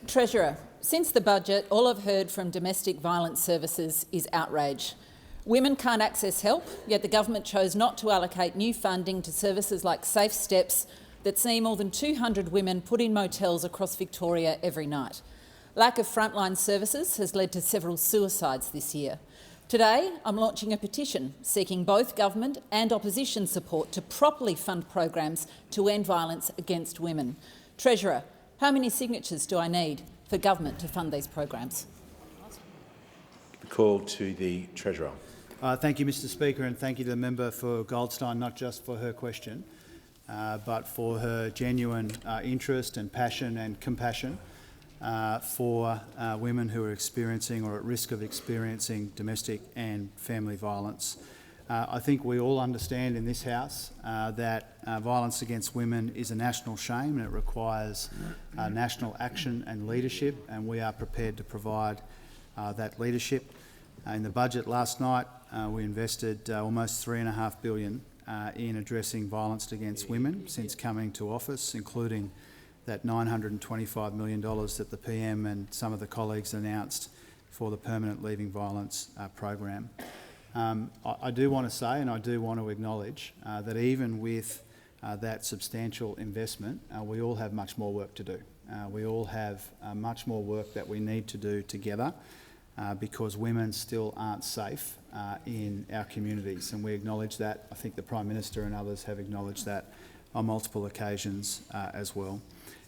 S19: Treasurer, since the budget, all I've heard from domestic violence services is outrage. Women can't access help, yet the government chose not to allocate new funding to services like Safe Steps that see more than 200 women put in motels across Victoria every night. Lack of frontline services has led to several suicides this year. Today, I'm launching a petition seeking both government and opposition support to properly fund programs to end violence against women. Treasurer, how many signatures do I need for government to fund these programs?
S1: The call to the Treasurer.
S5: Thank you, Mr Speaker, and thank you to the member for Goldstein, not just for her question, but for her genuine interest and passion and compassion for women who are experiencing or at risk of experiencing domestic and family violence. I think we all understand in this House that violence against women is a national shame and it requires national action and leadership, and we are prepared to provide that leadership. In the budget last night, we invested almost $3.5 billion in addressing violence against women since coming to office, including that $925 million that the PM and some of the colleagues announced for the Permanent Leaving Violence program. I do want to say, and I do want to acknowledge, that even with that substantial investment, we all have much more work to do. We all have much more work that we need to do together because women still aren't safe in our communities, and we acknowledge that. I think the Prime Minister and others have acknowledged that on multiple occasions as well.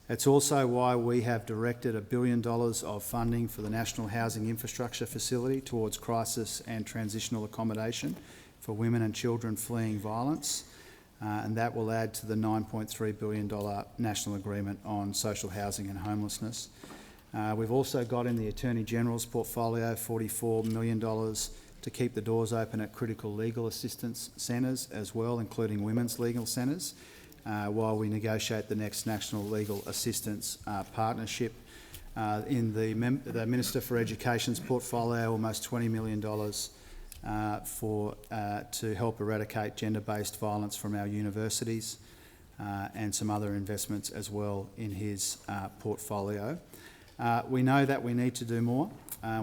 S5: It's also why we have directed $1 billion of funding for the National Housing Infrastructure Facility towards crisis and transitional accommodation for women and children fleeing violence, and that will add to the $9.3 billion national agreement on social housing and homelessness. We've also got in the Attorney-General's portfolio $44 million to keep the doors open at critical legal assistance centres as well, including women's legal centres, while we negotiate the next National Legal Assistance Partnership. In the Minister for Education's portfolio, almost $20 million to help eradicate gender-based violence from our universities, and some other investments as well in his portfolio. We know that we need to do more.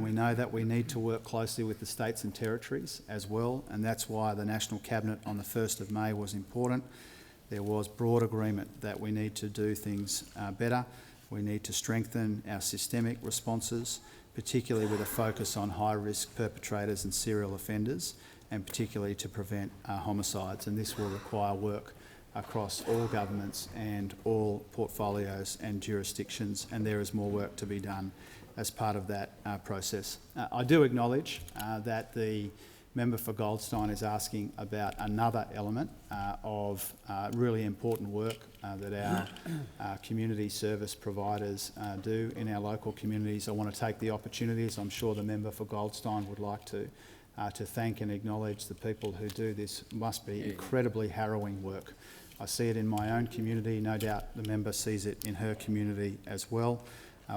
S5: We know that we need to work closely with the states and territories as well, and that's why the National Cabinet on the 1st of May was important. There was broad agreement that we need to do things better. We need to strengthen our systemic responses, particularly with a focus on high-risk perpetrators and serial offenders, and particularly to prevent homicides. And this will require work across all governments and all portfolios and jurisdictions, and there is more work to be done as part of that process. I do acknowledge that the member for Goldstein is asking about another element of really important work that our community service providers do in our local communities. I want to take the opportunity, as I'm sure the member for Goldstein would like to thank and acknowledge the people who do this. Must be incredibly harrowing work. I see it in my own community. No doubt the member sees it in her community as well.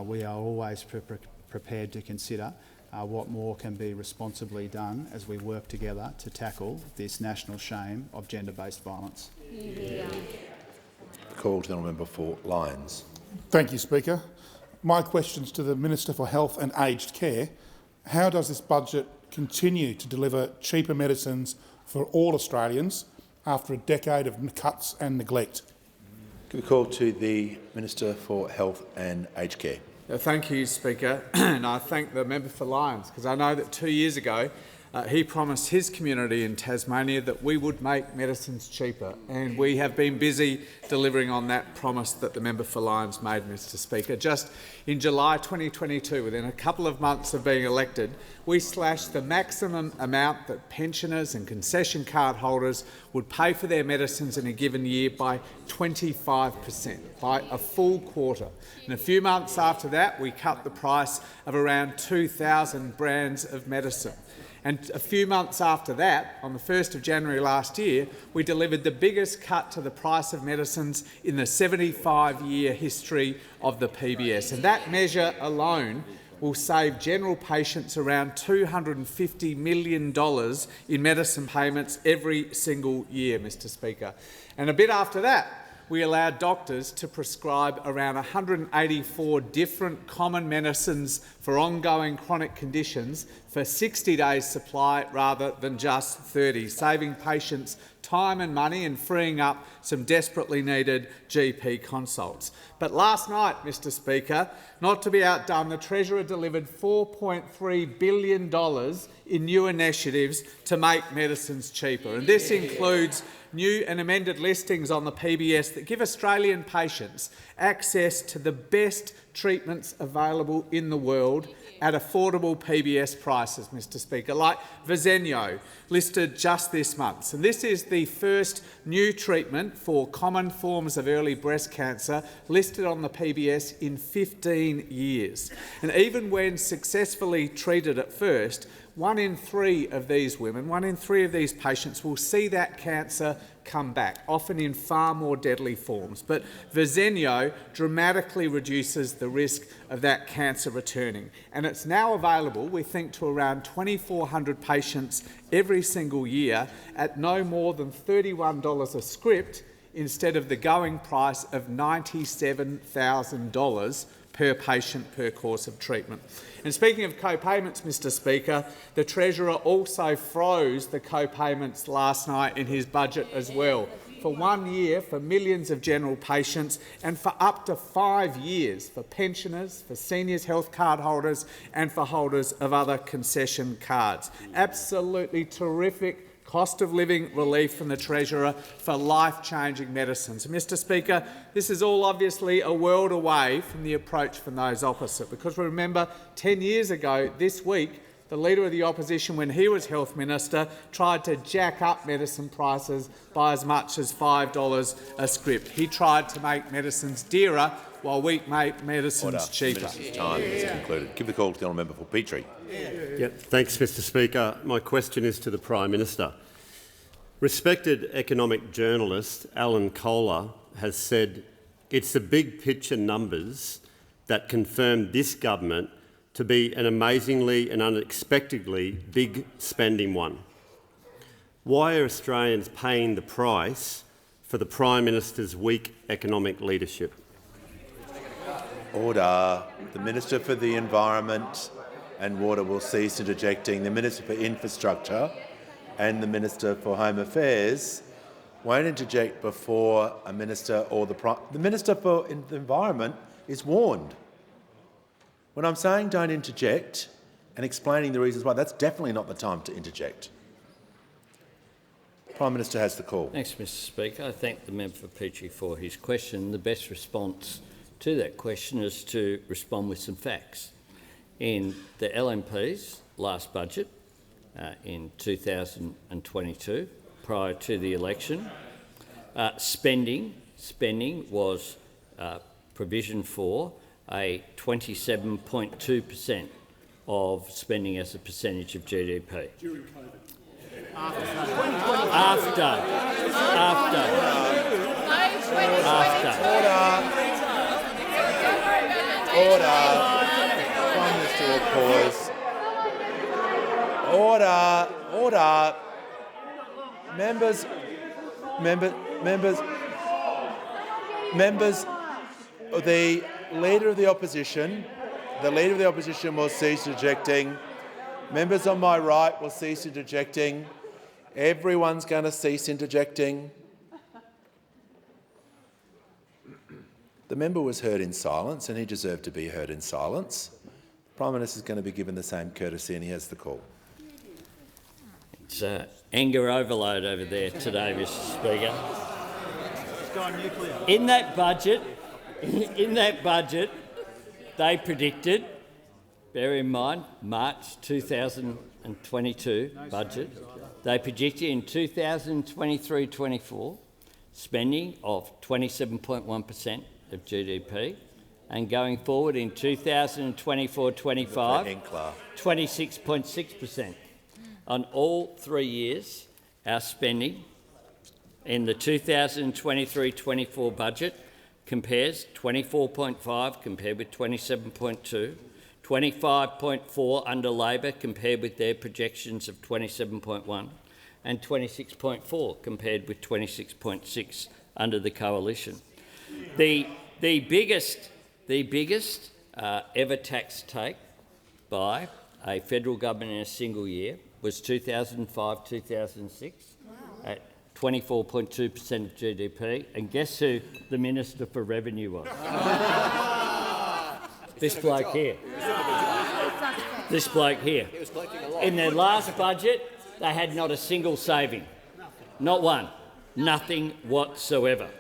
S5: We are always prepared to consider what more can be responsibly done as we work together to tackle this national shame of gender-based violence.
S1: Call to the member for Lyons.
S20: Thank you, Speaker. My question is to the Minister for Health and Aged Care. How does this budget continue to deliver cheaper medicines for all Australians after a decade of cuts and neglect?
S1: Give a call to the Minister for Health and Aged Care.
S21: Thank you, Speaker, and I thank the member for Lyons, because I know that 2 years ago he promised his community in Tasmania that we would make medicines cheaper, and we have been busy delivering on that promise that the member for Lyons made, Mr Speaker. Just in July 2022, within a couple of months of being elected, we slashed the maximum amount that pensioners and concession card holders would pay for their medicines in a given year by 25%, by a full quarter. And a few months after that, we cut the price of around 2,000 brands of medicine. And a few months after that, on the 1st of January last year, we delivered the biggest cut to the price of medicines in the 75-year history of the PBS. And that measure alone will save general patients around $250 million in medicine payments every single year, Mr Speaker. And a bit after that, we allowed doctors to prescribe around 184 different common medicines for ongoing chronic conditions for 60 days' supply rather than just 30, saving patients time and money and freeing up some desperately needed GP consults. But last night, Mr Speaker, not to be outdone, the Treasurer delivered $4.3 billion in new initiatives to make medicines cheaper. And this includes new and amended listings on the PBS that give Australian patients access to the best treatments available in the world at affordable PBS prices, Mr Speaker, like Verzenio, listed just this month. And this is the first new treatment for common forms of early breast cancer listed on the PBS in 15 years. And even when successfully treated at first, 1 in 3 of these women, 1 in 3 of these patients will see that cancer come back, often in far more deadly forms. But Verzenio dramatically reduces the risk of that cancer returning. And it's now available, we think, to around 2,400 patients every single year at no more than $31 a script instead of the going price of $97,000 per patient per course of treatment. And speaking of co-payments, Mr Speaker, the Treasurer also froze the co-payments last night in his budget as well, for 1 year for millions of general patients and for up to 5 years for pensioners, for seniors health card holders and for holders of other concession cards. Absolutely terrific cost of living relief from the Treasurer for life-changing medicines. Mr Speaker, this is all obviously a world away from the approach from those opposite, because remember, 10 years ago this week, the Leader of the Opposition, when he was Health Minister, tried to jack up medicine prices by as much as $5 a script. He tried to make medicines dearer while we make medicines cheaper.
S1: The minister's time is concluded. Give the call to the honourable member for Petrie.
S22: Thanks, Mr Speaker. My question is to the Prime Minister. Respected economic journalist Alan Kohler has said it's the big picture numbers that confirm this government to be an amazingly and unexpectedly big spending one. Why are Australians paying the price for the Prime Minister's weak economic leadership?
S1: Order. The Minister for the Environment and Water will cease interjecting. The Minister for Infrastructure and the Minister for Home Affairs won't interject before a minister or the Minister for the Environment is warned. When I'm saying don't interject and explaining the reasons why, that's definitely not the time to interject. Prime Minister has the call.
S2: Thanks, Mr Speaker. I thank the member for Petrie for his question. The best response to that question is to respond with some facts. In the LNP's last budget, in 2022, prior to the election, spending was provisioned for a 27.2% of spending as a percentage of GDP.
S3: During COVID.
S2: After.
S1: Order. Prime Minister will pause. Order. Members, the Leader of the Opposition will cease interjecting. Members on my right will cease interjecting. Everyone's going to cease interjecting. The member was heard in silence and he deserved to be heard in silence. The Prime Minister is going to be given the same courtesy and he has the call.
S2: It's anger overload over there today, Mr. Speaker. In that budget, they predicted, bear in mind, March 2022 budget, they predicted in 2023-24 spending of 27.1% of GDP, and going forward in 2024-25, 26.6%. On all 3 years, our spending in the 2023-24 budget compares 24.5 compared with 27.2, 25.4 under Labor compared with their projections of 27.1, and 26.4 compared with 26.6 under the coalition. The biggest ever tax take by a federal government in a single year was 2005-2006 at 24.2% of GDP, and guess who the Minister for Revenue was? This bloke here. This bloke here. In their last budget, they had not a single saving. Not one. Nothing whatsoever.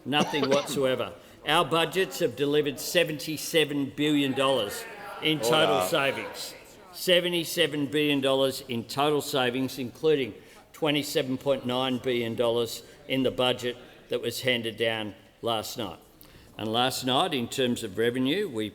S2: Nothing whatsoever. Our budgets have delivered $77 billion in total savings. $77 billion in total savings, including $27.9 billion in the budget that was handed down last night. And last night, in terms of revenue, we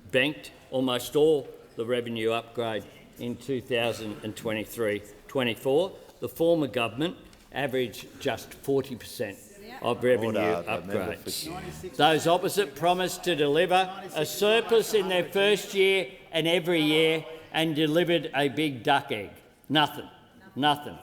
S2: banked almost all the revenue upgrade in 2023-24. The former government averaged just 40% of revenue upgrades. Those opposite promised to deliver a surplus in their first year and every year, and delivered a big duck egg. Nothing. Nothing.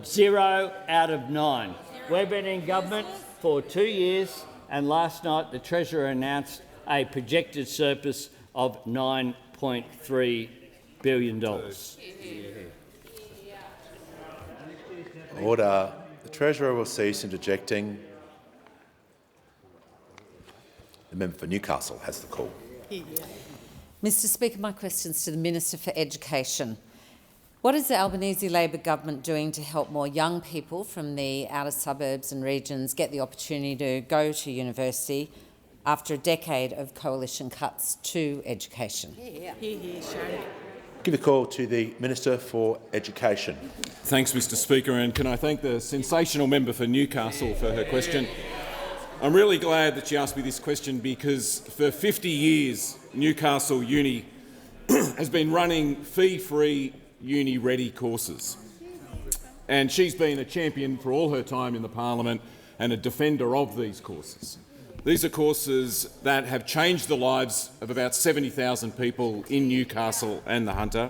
S2: 0 out of 9. We've been in government for 2 years, and last night the Treasurer announced a projected surplus of $9.3 billion.
S1: Order. The Treasurer will cease interjecting. The member for Newcastle has the call.
S18: Mr Speaker, my question is to the Minister for Education. What is the Albanese Labor government doing to help more young people from the outer suburbs and regions get the opportunity to go to university after a decade of coalition cuts to education?
S1: Give the call to the Minister for Education.
S4: Thanks, Mr Speaker, and can I thank the sensational member for Newcastle for her question. I'm really glad that she asked me this question because for 50 years Newcastle Uni has been running fee-free uni-ready courses. And she's been a champion for all her time in the parliament and a defender of these courses. These are courses that have changed the lives of about 70,000 people in Newcastle and the Hunter.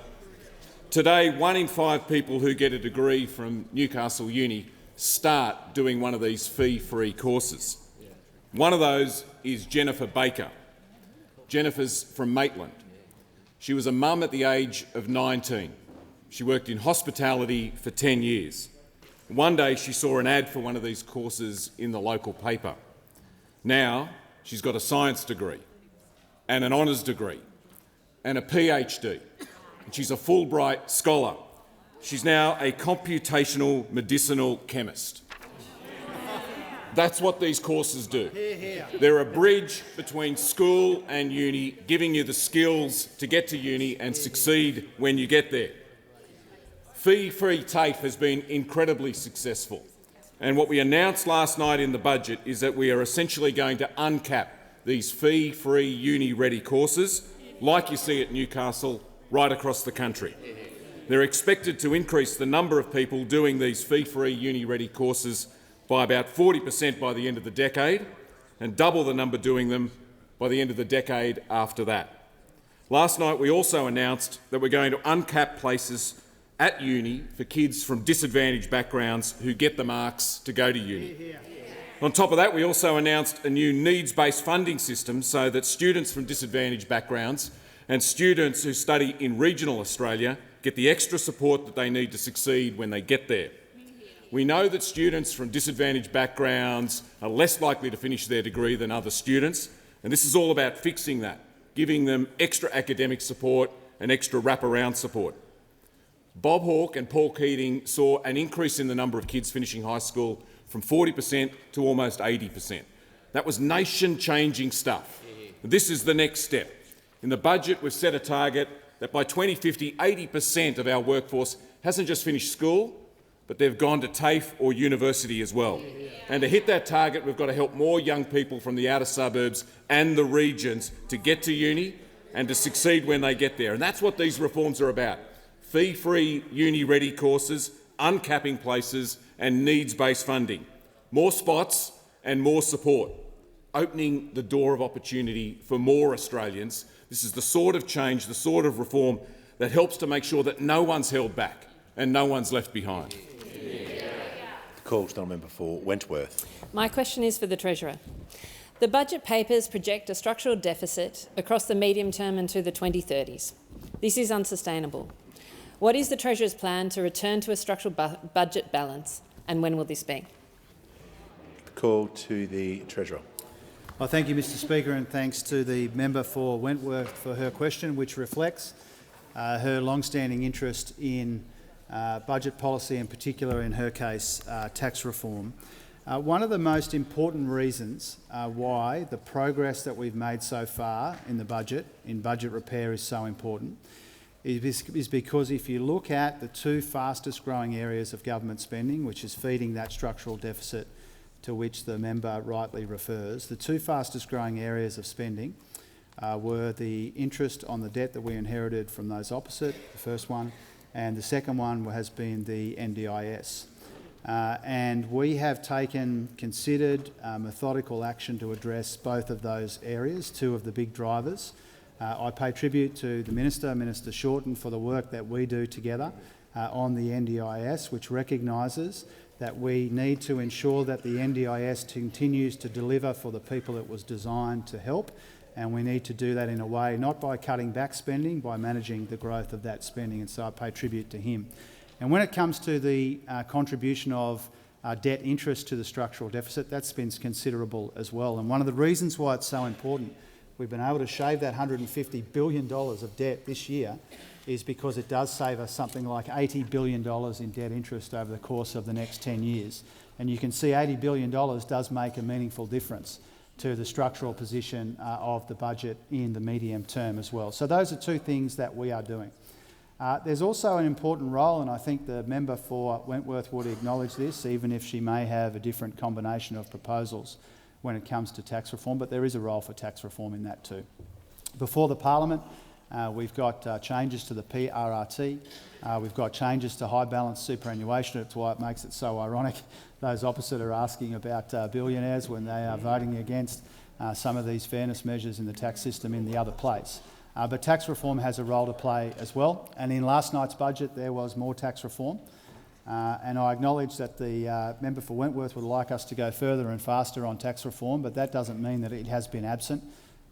S4: Today, 1 in 5 people who get a degree from Newcastle Uni start doing one of these fee-free courses. One of those is Jennifer Baker. Jennifer's from Maitland. She was a mum at the age of 19. She worked in hospitality for 10 years. One day she saw an ad for one of these courses in the local paper. Now she's got a science degree and an honours degree and a PhD. And she's a Fulbright scholar. She's now a computational medicinal chemist. That's what these courses do. They're a bridge between school and uni, giving you the skills to get to uni and succeed when you get there. Fee-free TAFE has been incredibly successful, and what we announced last night in the budget is that we are essentially going to uncap these fee-free uni-ready courses, like you see at Newcastle, right across the country. They're expected to increase the number of people doing these fee-free uni-ready courses by about 40% by the end of the decade, and double the number doing them by the end of the decade after that. Last night we also announced that we're going to uncap places at uni for kids from disadvantaged backgrounds who get the marks to go to uni. On top of that, we also announced a new needs-based funding system so that students from disadvantaged backgrounds and students who study in regional Australia get the extra support that they need to succeed when they get there. We know that students from disadvantaged backgrounds are less likely to finish their degree than other students, and this is all about fixing that, giving them extra academic support and extra wraparound support. Bob Hawke and Paul Keating saw an increase in the number of kids finishing high school from 40% to almost 80%. That was nation-changing stuff. This is the next step. In the budget, we've set a target that by 2050, 80% of our workforce hasn't just finished school, but they've gone to TAFE or university as well. And to hit that target, we've got to help more young people from the outer suburbs and the regions to get to uni and to succeed when they get there. And that's what these reforms are about. Fee-free uni-ready courses, uncapping places and needs-based funding. More spots and more support. Opening the door of opportunity for more Australians. This is the sort of change, the sort of reform that helps to make sure that no one's held back and no one's left behind.
S1: The call to the member for Wentworth.
S7: My question is for the Treasurer. The budget papers project a structural deficit across the medium term and to the 2030s. This is unsustainable. What is the Treasurer's plan to return to a structural budget balance, and when will this be?
S1: The call to the Treasurer.
S5: Well, thank you, Mr Speaker, and thanks to the member for Wentworth for her question, which reflects her long-standing interest in budget policy, in particular, in her case, tax reform. One of the most important reasons why the progress that we've made so far in the budget, in budget repair, is so important is because if you look at the two fastest growing areas of government spending, which is feeding that structural deficit to which the member rightly refers, the two fastest growing areas of spending were the interest on the debt that we inherited from those opposite, the first one, and the second one has been the NDIS. And we have taken considered, methodical action to address both of those areas, two of the big drivers. I pay tribute to the Minister Shorten, for the work that we do together on the NDIS, which recognises that we need to ensure that the NDIS continues to deliver for the people it was designed to help, and we need to do that in a way not by cutting back spending, by managing the growth of that spending, and so I pay tribute to him. And when it comes to the contribution of debt interest to the structural deficit, that's been considerable as well. And one of the reasons why it's so important we've been able to shave that $150 billion of debt this year is because it does save us something like $80 billion in debt interest over the course of the next 10 years. And you can see $80 billion does make a meaningful difference to the structural position of the budget in the medium term as well. So those are two things that we are doing. There's also an important role, and I think the member for Wentworth would acknowledge this, even if she may have a different combination of proposals when it comes to tax reform, but there is a role for tax reform in that too. Before the Parliament, we've got changes to the PRRT, we've got changes to high balance superannuation. That's why it makes it so ironic those opposite are asking about billionaires when they are voting against some of these fairness measures in the tax system in the other place. But tax reform has a role to play as well, and in last night's budget there was more tax reform. And I acknowledge that the member for Wentworth would like us to go further and faster on tax reform, but that doesn't mean that it has been absent.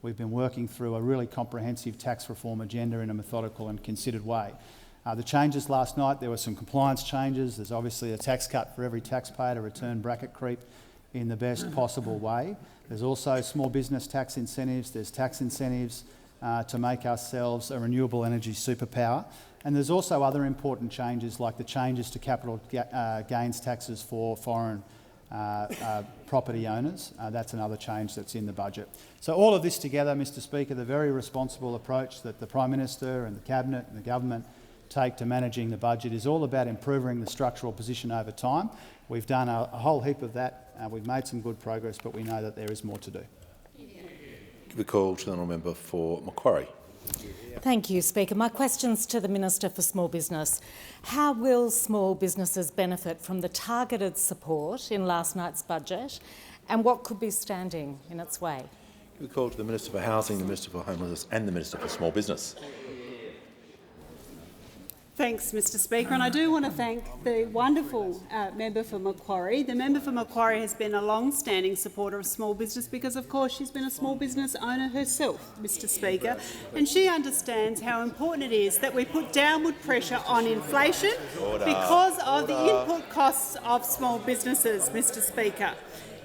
S5: We've been working through a really comprehensive tax reform agenda in a methodical and considered way. The changes last night, there were some compliance changes. There's obviously a tax cut for every taxpayer to return bracket creep in the best possible way. There's also small business tax incentives. There's tax incentives to make ourselves a renewable energy superpower. And there's also other important changes, like the changes to capital gains taxes for foreign property owners. That's another change that's in the budget. So all of this together, Mr Speaker, the very responsible approach that the Prime Minister and the Cabinet and the Government take to managing the budget is all about improving the structural position over time. We've done a whole heap of that. We've made some good progress, but we know that there is more to do.
S1: Give a call to the honourable member for Macquarie.
S9: Thank you, Speaker. My question's to the Minister for Small Business. How will small businesses benefit from the targeted support in last night's budget, and what could be standing in its way?
S1: Give a call to the Minister for Housing, the Minister for Homelessness and the Minister for Small Business.
S8: Thanks, Mr Speaker, and I do want to thank the wonderful member for Macquarie. The member for Macquarie has been a long-standing supporter of small business because, of course, she's been a small business owner herself, Mr Speaker, and she understands how important it is that we put downward pressure on inflation because of the input costs of small businesses, Mr Speaker.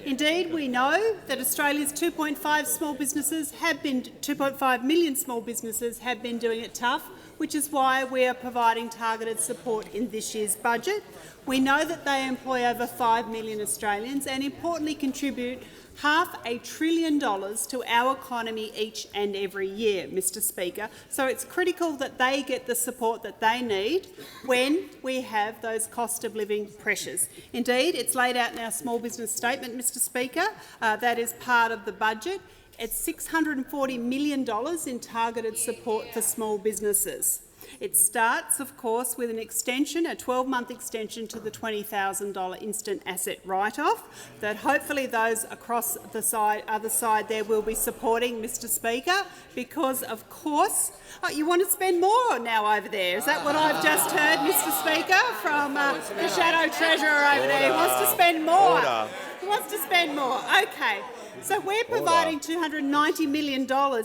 S8: Indeed, we know that Australia's 2.5 million small businesses have been doing it tough. which is why we are providing targeted support in this year's budget. We know that they employ over 5 million Australians and importantly contribute $500 billion to our economy each and every year, Mr Speaker. So it's critical that they get the support that they need when we have those cost of living pressures. Indeed, it's laid out in our small business statement, Mr Speaker, that is part of the budget. It's $640 million in targeted support for small businesses. It starts, of course, with an extension, a 12-month extension to the $20,000 instant asset write-off that hopefully those across the other side there will be supporting, Mr Speaker, because, of course, you want to spend more now over there. Is that what I've just heard, Mr Speaker, from the Shadow Treasurer over there? He wants to spend more. He wants to spend more. Okay. So we're providing $290 million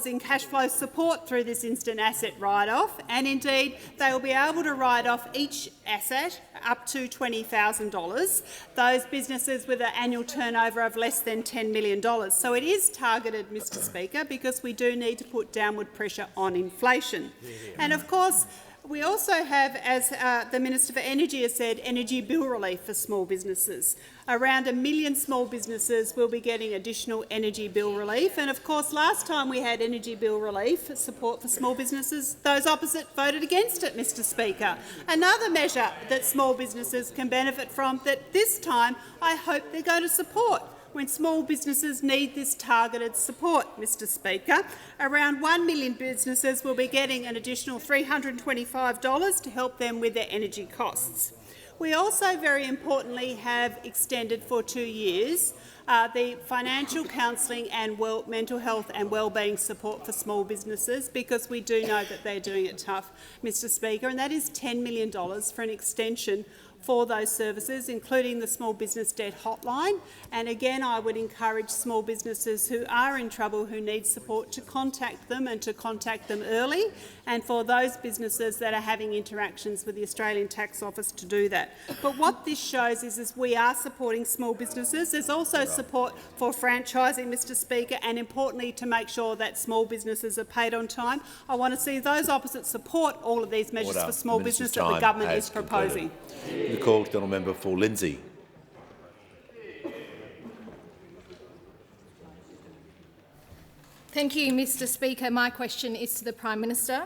S8: in cash flow support through this instant asset write-off, and indeed they will be able to write off each asset up to $20,000, those businesses with an annual turnover of less than $10 million. So it is targeted, Mr Speaker, because we do need to put downward pressure on inflation. And of course, we also have, as the Minister for Energy has said, energy bill relief for small businesses. Around 1 million small businesses will be getting additional energy bill relief. And of course, last time we had energy bill relief support for small businesses, those opposite voted against it, Mr Speaker. Another measure that small businesses can benefit from that this time I hope they're going to support when small businesses need this targeted support, Mr Speaker. Around 1 million businesses will be getting an additional $325 to help them with their energy costs. We also, very importantly, have extended for 2 years the financial counselling and mental health and wellbeing support for small businesses, because we do know that they're doing it tough, Mr Speaker, and that is $10 million for an extension for those services, including the Small Business Debt Hotline. And again, I would encourage small businesses who are in trouble, who need support, to contact them and to contact them early, and for those businesses that are having interactions with the Australian Tax Office to do that. But what this shows is we are supporting small businesses. There's also support for franchising, Mr Speaker, and importantly to make sure that small businesses are paid on time. I want to see those opposite support all of these measures for small business that the government is proposing.
S1: The call, Honourable Member for Lindsay.
S6: Thank you, Mr Speaker. My question is to the Prime Minister.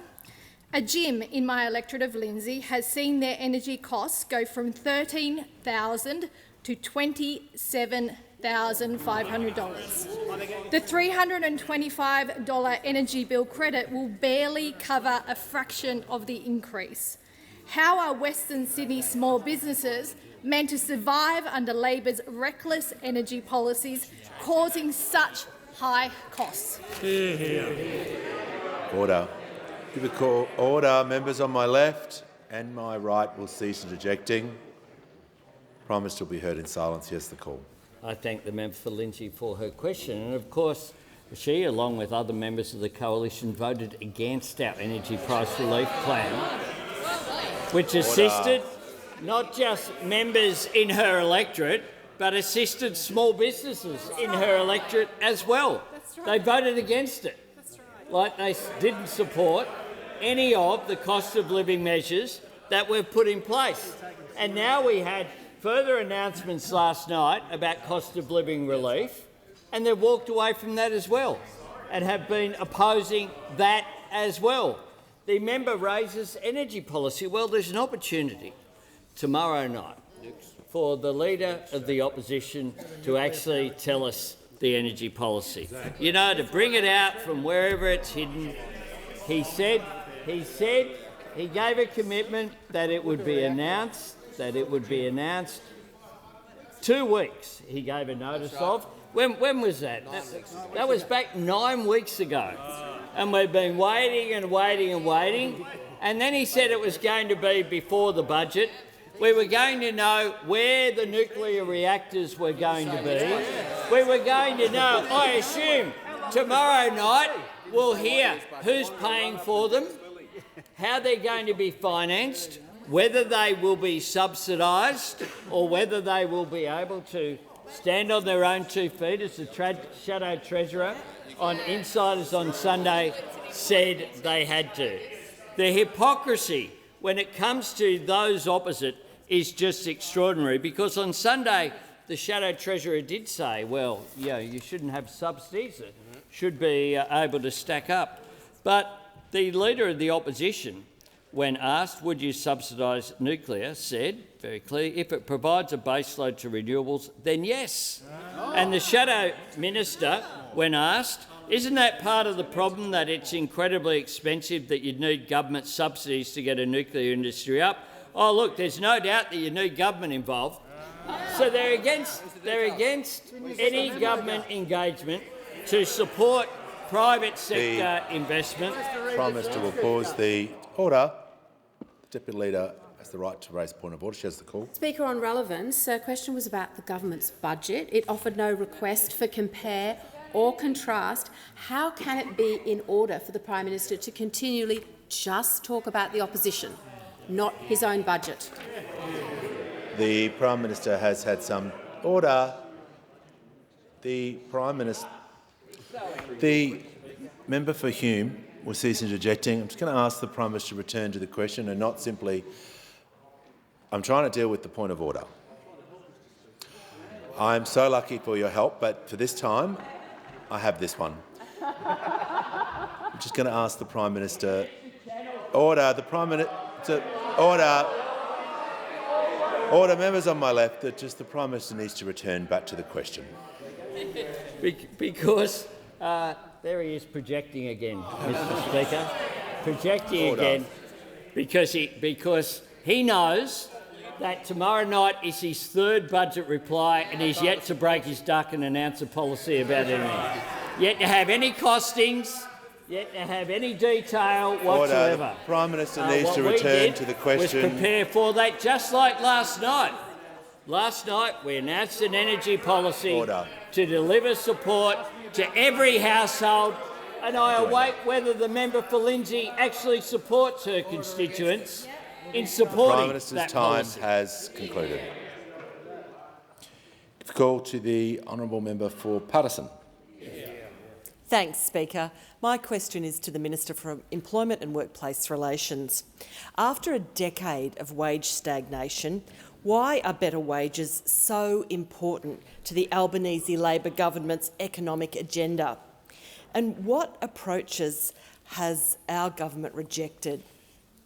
S6: A gym in my electorate of Lindsay has seen their energy costs go from $13,000 to $27,500. The $325 energy bill credit will barely cover a fraction of the increase. How are Western Sydney small businesses meant to survive under Labor's reckless energy policies, causing such high costs?
S1: Order. Give a call. Order. Members on my left and my right will cease interjecting. Prime Minister will be heard in silence. Yes, the call.
S2: I thank the member for Lindsay for her question. And of course, she, along with other members of the coalition, voted against our energy price relief plan, which assisted not just members in her electorate, but assisted small businesses in her electorate as well. They voted against it. Like they didn't support any of the cost of living measures that were put in place. And now we had further announcements last night about cost of living relief, and they've walked away from that as well and have been opposing that as well. The member raises energy policy. Well, there's an opportunity tomorrow night for the Leader of the Opposition to actually tell us the energy policy. You know, to bring it out from wherever it's hidden. He gave a commitment that it would be announced, 2 weeks. He gave a notice of. When was that? That was back 9 weeks ago. And we've been waiting and waiting and waiting. And then he said it was going to be before the budget. We were going to know where the nuclear reactors were going to be. We were going to know, I assume, tomorrow night we'll hear who's paying for them, how they're going to be financed, whether they will be subsidised or whether they will be able to stand on their own 2 feet, as the Shadow Treasurer on Insiders on Sunday said they had to. The hypocrisy when it comes to those opposite is just extraordinary, because on Sunday the Shadow Treasurer did say, well, you shouldn't have subsidies, it should be able to stack up. But the Leader of the Opposition, when asked, would you subsidise nuclear, said very clearly, if it provides a baseload to renewables, then yes. And the Shadow Minister, when asked, isn't that part of the problem, that it's incredibly expensive, that you'd need government subsidies to get a nuclear industry up? Oh, look, there's no doubt that you need government involved. So they're against any government engagement to support private sector investment.
S1: Prime Minister will pause the order. The Deputy Leader has the right to raise a point of order. She has the call.
S10: Speaker, on relevance, the question was about the government's budget. It offered no request for compare or contrast. How can it be in order for the Prime Minister to continually just talk about the opposition, not his own budget?
S1: The Prime Minister has had some order. The member for Hume will cease interjecting. I'm just going to ask the Prime Minister to return to the question and not simply... I'm trying to deal with the point of order. I'm so lucky for your help, but for this time, I have this one. I'm just going to ask the Prime Minister... Order. The Prime Minister... Order. Order. Members on my left, that just the Prime Minister needs to return back to the question.
S2: Because there he is projecting again, Mr. Speaker. Projecting again because he knows that tomorrow night is his third budget reply and he's yet to break his duck and announce a policy about anything. Yet to have any costings, yet to have any detail whatsoever.
S1: Order. The Prime Minister needs to return to the question.
S2: Was prepare for that, just like last night. Last night we announced an energy policy to deliver support to every household, and I await whether the member for Lindsay actually supports her constituents in supporting
S1: Prime Minister's time has concluded. Call to the honourable member for Paterson.
S11: Thanks, Speaker. My question is to the Minister for Employment and Workplace Relations. After a decade of wage stagnation, why are better wages so important to the Albanese Labor government's economic agenda? And what approaches has our government rejected?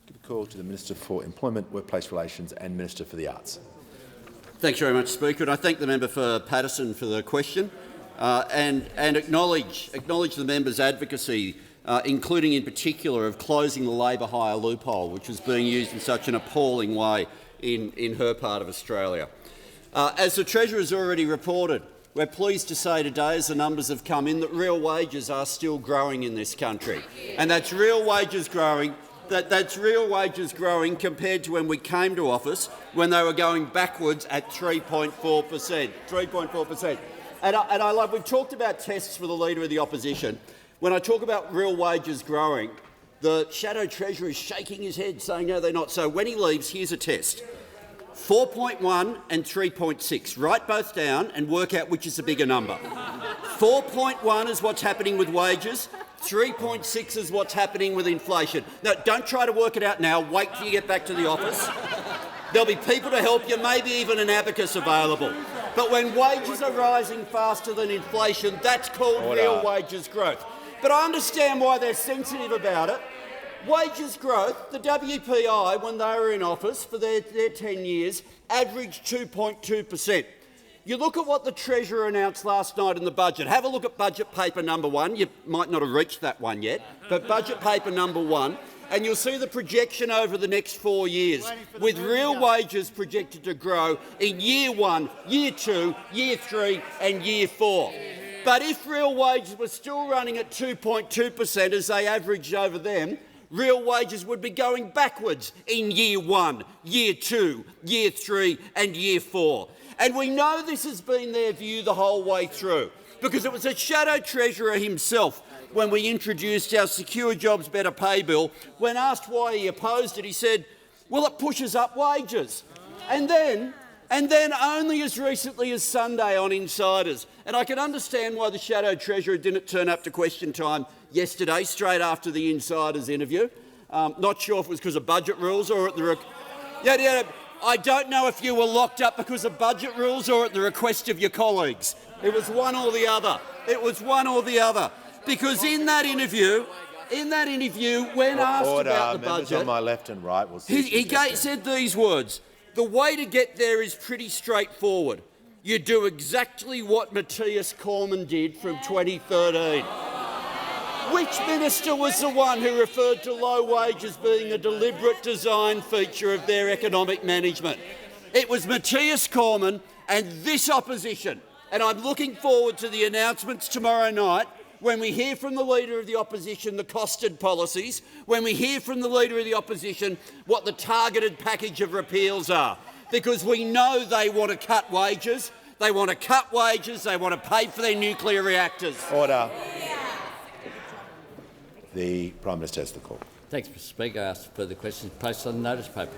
S1: Give a call to the Minister for Employment, Workplace Relations and Minister for the Arts.
S23: Thanks very much, Speaker. And I thank the member for Paterson for the question and acknowledge the member's advocacy, including in particular of closing the labour hire loophole, which was being used in such an appalling way in her part of Australia. As the Treasurer has already reported, we're pleased to say today, as the numbers have come in, that real wages are still growing in this country. And that's real wages growing. That's real wages growing compared to when we came to office, when they were going backwards at 3.4%. 3.4%. And we've talked about tests for the Leader of the Opposition. When I talk about real wages growing, the Shadow Treasurer is shaking his head, saying no, they're not. So when he leaves, here's a test. 4.1 and 3.6. Write both down and work out which is the bigger number. 4.1 is what's happening with wages. 3.6 is what's happening with inflation. Now, don't try to work it out now. Wait till you get back to the office. There'll be people to help you, maybe even an abacus available. But when wages are rising faster than inflation, that's called real wages growth. But I understand why they're sensitive about it. Wages growth, the WPI, when they were in office for their 10 years, averaged 2.2%. You look at what the Treasurer announced last night in the budget. Have a look at budget paper number 1. You might not have reached that one yet, but budget paper number 1, and you'll see the projection over the next 4 years, with real wages projected to grow in year 1, year 2, year 3 and year 4. But if real wages were still running at 2.2% as they averaged over them, real wages would be going backwards in year 1, year 2, year 3 and year 4. And we know this has been their view the whole way through, because it was the Shadow Treasurer himself, when we introduced our Secure Jobs Better Pay Bill, when asked why he opposed it, he said, well, it pushes up wages. And then only as recently as Sunday on Insiders, and I can understand why the Shadow Treasurer didn't turn up to question time yesterday, straight after the Insiders interview, Not sure if it was because of budget rules or at the I don't know if you were locked up because of budget rules or at the request of your colleagues. It was one or the other. It was one or the other. Because in that interview, when asked about the budget,
S1: on my left and right will
S23: he said these words: "The way to get there is pretty straightforward. You do exactly what Matthias Cormann did from 2013." Which minister was the one who referred to low wages being a deliberate design feature of their economic management? It was Matthias Cormann and this opposition. And I'm looking forward to the announcements tomorrow night when we hear from the Leader of the Opposition the costed policies, when we hear from the Leader of the Opposition what the targeted package of repeals are. Because we know they want to cut wages, they want to pay for their nuclear reactors.
S1: Order. The Prime Minister has the call.
S2: Thanks, Mr Speaker. I ask further questions placed on the notice paper.